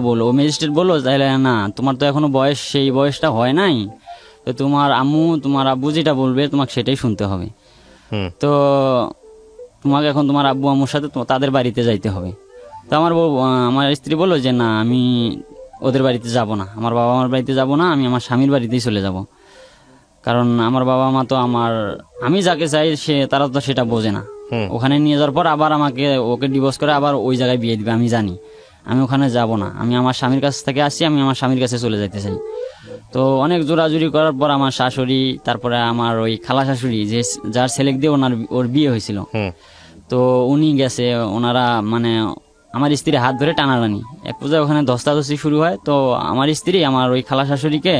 বললো, ম্যাজিস্ট্রেট বললো, তাহলে না, তোমার তো এখনো সেই বয়সটা হয় নাই, তো তোমার আম্মু তোমার আব্বু যেটা বলবে তোমাকে সেটাই শুনতে হবে। তো তোমাকে এখন তোমার আব্বু আম্মুর সাথে তাদের বাড়িতে যাইতে হবে। তো আমার স্ত্রী বললো যে না, আমি ওদের বাড়িতে যাব না, আমার বাবা মার বাড়িতে যাব না, আমি আমার স্বামীর বাড়িতেই চলে যাব। কারণ আমার বাবা মা তো আমি যাকে চাই তারা তো সেটা বোঝে না। ওখানে নিয়ে যাওয়ার পর আবার ওকে ডিভোর্স করে আবার ওই জায়গায় বিয়ে দিবে, আমি জানি। আমি ওখানে যাব না, আমি আমার স্বামীর কাছ থেকে আসছি, আমি আমার স্বামীর কাছে চলে যেতে চাই। তো অনেক জোরাজুরি করার পর আমার শাশুড়ি, তারপরে আমার ওই খালা শাশুড়ি, যার ছেলে দিয়ে ওর বিয়ে হয়েছিল, তো উনি গেছে, ওনারা মানে আমার স্ত্রীর হাত ধরে টানাটানি, এক পর্যায়ে ওখানে ধস্তাধস্তি শুরু হয়। তো আমার স্ত্রী আমার ওই খালা শাশুড়িকে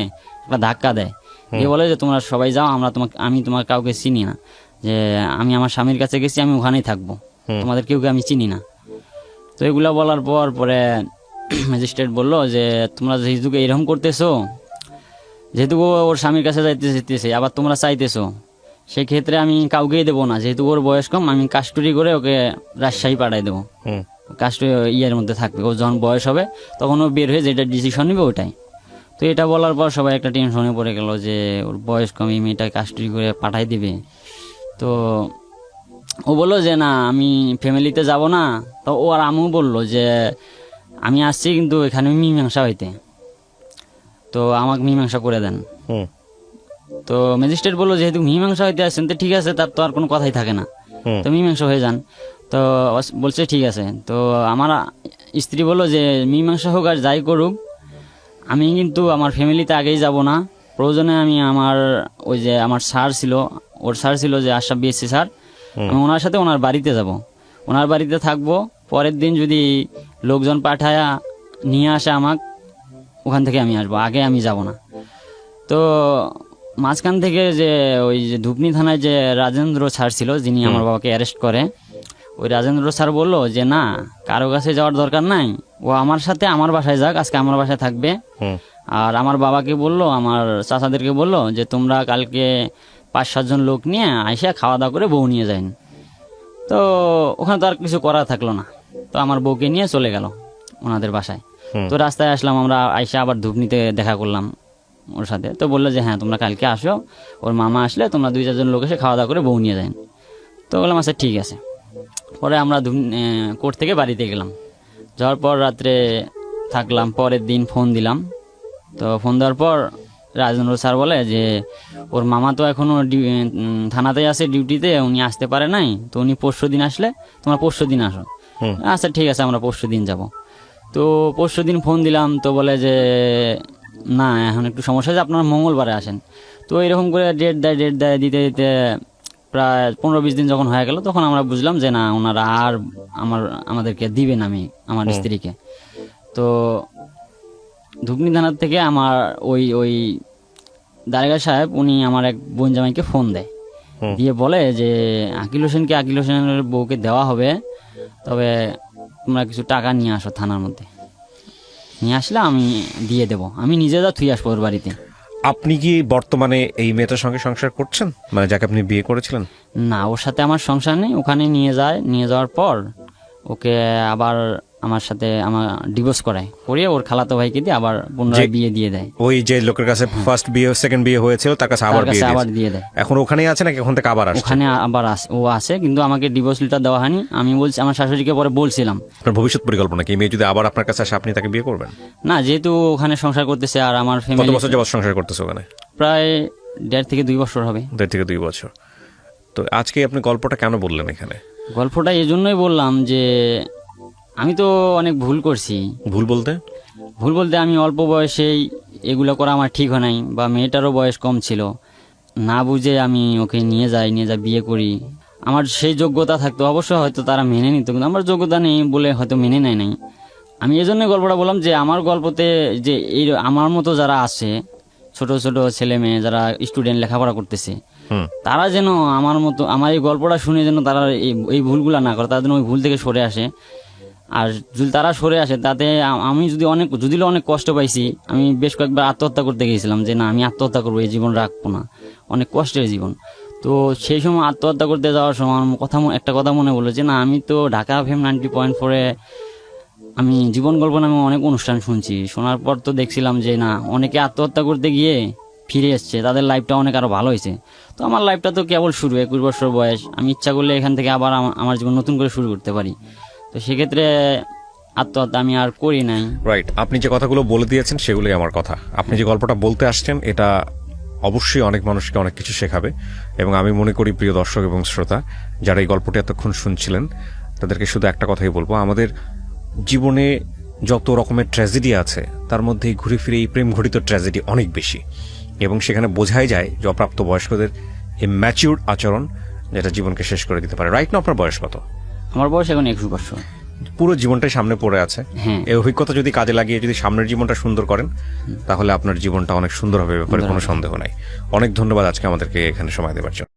একটা ধাক্কা দেয়, দিয়ে বলে যে তোমরা সবাই যাও, আমি তোমার কাউকে চিনি না, যে আমি আমার স্বামীর কাছে গেছি, আমি ওখানেই থাকবো, তোমাদের কেউকে আমি চিনি না। তো এগুলা বলার পরে ম্যাজিস্ট্রেট বললো যে তোমরা যেহেতু এরকম করতেছো, যেহেতু ওর স্বামীর কাছে যেতেছে, আবার তোমরা চাইতেছো, সেক্ষেত্রে আমি কাউকেই দেবো না, যেহেতু ওর বয়স কম, আমি কাস্টডি করে ওকে রাজশাহী পাঠাই দেবো, কাস্টডি মধ্যে থাকবে, ও যখন বয়স হবে তখন ও বের হয়ে যেটা ডিসিশন নিবে ওটাই। তো এটা বলার পর সবাই একটা টেনশনে পড়ে গেল যে ওর বয়স কম, এই মেয়েটা কাস্টডি করে পাঠাই দিবে। তো ও বললো যে না, আমি ফ্যামিলিতে যাব না। তো ও আর আমিও বললো যে আমি আসছি কিন্তু এখানে মীমাংসা হইতে, তো আমাকে মীমাংসা করে দেন। তো ম্যাজিস্ট্রেট বললো যেহেতু মীমাংসা হইতে আসছেন, তো ঠিক আছে, তার তো আর কোনো কথাই থাকে না, তো মীমাংসা হয়ে যান। তো বলছে ঠিক আছে। তো আমার স্ত্রী বললো যে মীমাংসা হোক আর যাই করুক, আমি কিন্তু আমার ফ্যামিলিতে আগেই যাব না, প্রয়োজনে আমি ওই যে আমার ওর স্যার ছিল যে আশরাফ বিএসসি স্যার, আমি ওনার সাথে ওনার বাড়িতে যাব, ওনার বাড়িতে থাকবো। পরের দিন যদি লোকজন পাঠায়া নিয়ে আসে আমাকে, ওখান থেকে আমি আসবো, আগে আমি যাব না। তো মাঝখান থেকে যে ওই যে ধুপনি থানায় যে রাজেন্দ্র স্যার ছিল, যিনি আমার বাবাকে অ্যারেস্ট করে, ওই রাজেন্দ্র স্যার বললো যে না, কারো কাছে যাওয়ার দরকার নাই, ও আমার সাথে আমার বাসায় যাক, আজকে আমার বাসায় থাকবে। আর আমার বাবাকে বললো, আমার চাচাদেরকে বললো যে তোমরা কালকে 5-7 জন লোক নিয়ে আইসা খাওয়া দাওয়া করে বউ নিয়ে যান। তো ওখানে তো আর কিছু করা থাকলো না, তো আমার বউকে নিয়ে চলে গেল ওনাদের বাসায়। তো রাস্তায় আসলাম, আমরা আইসা আবার ধুপনিতে দেখা করলাম ওর সাথে। তো বললো যে হ্যাঁ, তোমরা কালকে আসো, ওর মামা আসলে তোমরা 2-4 জন লোক এসে খাওয়া দাওয়া করে বউ নিয়ে যান। তো বললাম আচ্ছা ঠিক আছে। পরে আমরা কোর্ট থেকে বাড়িতে গেলাম, যাওয়ার পর রাত্রে থাকলাম, পরের দিন ফোন দিলাম। তো ফোন দেওয়ার পর রাজেন্দ্র স্যার বলে যে ওর মামা তো এখনো থানাতেই আছে ডিউটিতে, উনি আসতে পারে নাই, তো উনি পরশু দিন আসলে তোমরা পরশু দিন আসো। আচ্ছা ঠিক আছে, আমরা পরশু দিন যাব। তো পরশু দিন ফোন দিলাম, তো বলে যে না এখন একটু সমস্যা আছে, আপনারা মঙ্গলবারে আসেন। তো এরকম করে ডেট দেয় দিতে দিতে প্রায় 15-20 দিন যখন হয়ে গেল, তখন আমরা বুঝলাম যে না ওনারা আর আমাদেরকে দিবেন আমি আমার স্ত্রীকে। তো ধুকনি থানার থেকে আমার ওই দারোগা সাহেব উনি আমার এক বোন জামাইকে ফোন দেয়, দিয়ে বলে যে আকিল হোসেনের বউকে দেওয়া হবে, তবে তোমরা কিছু টাকা নিয়ে আসো থানার মধ্যে। নিয়ে আসলে আমি দিয়ে দেবো, আমি নিজে থুই আসবো ওর বাড়িতে। আপনি কি বর্তমানে এই মেয়েটার সঙ্গে সংসার করছেন, মানে যাকে আপনি বিয়ে করেছিলেন? না, ওর সাথে আমার সংসার নেই। ওখানে নিয়ে যাওয়ার পর ওকে আবার আমার সাথে আমার ডিভোর্স করিয়ে ওর খালাতো ভাইকে দিয়ে আবার পুনরায় বিয়ে দিয়ে দেয়। ওই যে লোকের কাছে ফার্স্ট বিয়ে সেকেন্ড বিয়ে হয়েছিল তার কাছে আবার দিয়ে দেয়। এখন ওখানেই আছে নাকি ওখান থেকে আবার আসছে? ওখানে আবার ও আসে, কিন্তু আমাকে ডিভোর্স লেটার দেওয়া হয়নি। আমি বলছি আমার শাশুড়িকে পরে বলছিলাম। আপনার ভবিষ্যৎ পরিকল্পনা কি, মেয়ে যদি আবার আপনার কাছে আসে আপনি তাকে বিয়ে করবেন? না, যেহেতু ওখানে সংসার করতেছে আর আমার কত ফ্যামিলি। বছর যাবত সংসার করতেছে ওখানে? প্রায় 1.5 থেকে 2 বছর হবে। 1.5 থেকে 2 বছর। তো আজকে আপনি গল্পটা কেন বললেন এখানে? গল্পটা এই জন্যই বললাম যে আমি তো অনেক ভুল করছি। ভুল বলতে আমি অল্প বয়সেই এগুলো করা আমার ঠিক হয় নাই, বা মেয়েটারও বয়স কম ছিল, না বুঝে আমি ওকে নিয়ে যাই বিয়ে করি। আমার সেই যোগ্যতা থাকতো অবশ্যই হয়তো তারা মেনে নিত, কিন্তু আমার যোগ্যতা নেই বলে হয়তো মেনে নেয় নাই। আমি এই জন্যই গল্পটা বললাম যে আমার গল্পতে যে এই আমার মতো যারা আছে, ছোট ছোট ছেলে মেয়ে যারা স্টুডেন্ট লেখাপড়া করতেছে, তারা যেন আমার মতো আমার এই গল্পটা শুনে যেন তারা এই ভুলগুলা না করে, তারা যেন ওই ভুল থেকে সরে আসে। আর যদি তারা সরে আসে তাতে আমি যদি অনেক কষ্ট পাইছি, আমি বেশ কয়েকবার আত্মহত্যা করতে গিয়েছিলাম যে না আমি আত্মহত্যা করবো, এই জীবন রাখবো না, অনেক কষ্টের জীবন। তো সেই সময় আত্মহত্যা করতে যাওয়ার সময় আমার একটা কথা মনে বললো যে না আমি তো ঢাকা FM 90.4 আমি জীবন গল্প নামে অনেক অনুষ্ঠান শুনছি, শোনার পর তো দেখছিলাম যে না অনেকে আত্মহত্যা করতে গিয়ে ফিরে এসছে, তাদের লাইফটা অনেক আরো ভালো হয়েছে। তো আমার লাইফটা তো কেবল শুরু, 21 বছর বয়স, আমি ইচ্ছা করলে এখান থেকে আবার আমার জীবন নতুন করে শুরু করতে পারি। তো সেক্ষেত্রে আত্মহত্যা আমি আর করি নাই। রাইট, আপনি যে কথাগুলো বলে দিয়েছেন সেগুলোই আমার কথা। আপনি যে গল্পটা বলতে আসছেন এটা অবশ্যই অনেক মানুষকে অনেক কিছু শেখাবে, এবং আমি মনে করি প্রিয় দর্শক এবং শ্রোতা যারা এই গল্পটি এতক্ষণ শুনছিলেন তাদেরকে শুধু একটা কথাই বলবো, আমাদের জীবনে যত রকমের ট্র্যাজেডি আছে তার মধ্যে ঘুরে ফিরে এই প্রেম ঘটিত ট্র্যাজেডি অনেক বেশি, এবং সেখানে বোঝাই যায় যে অপ্রাপ্ত বয়স্কদের এই ম্যাচিউরড আচরণ যেটা জীবনকে শেষ করে দিতে পারে। রাইট না? আপনার বয়স কত? আমার বয়স এখন 21 বছর। পুরো জীবনটাই সামনে পড়ে আছে। এই অভিজ্ঞতা যদি কাজে লাগিয়ে যদি সামনের জীবনটা সুন্দর করেন তাহলে আপনার জীবনটা অনেক সুন্দর হবে, ব্যাপারে কোনো সন্দেহ নাই। অনেক ধন্যবাদ আজকে আমাদেরকে এখানে সময় দেওয়ার জন্য।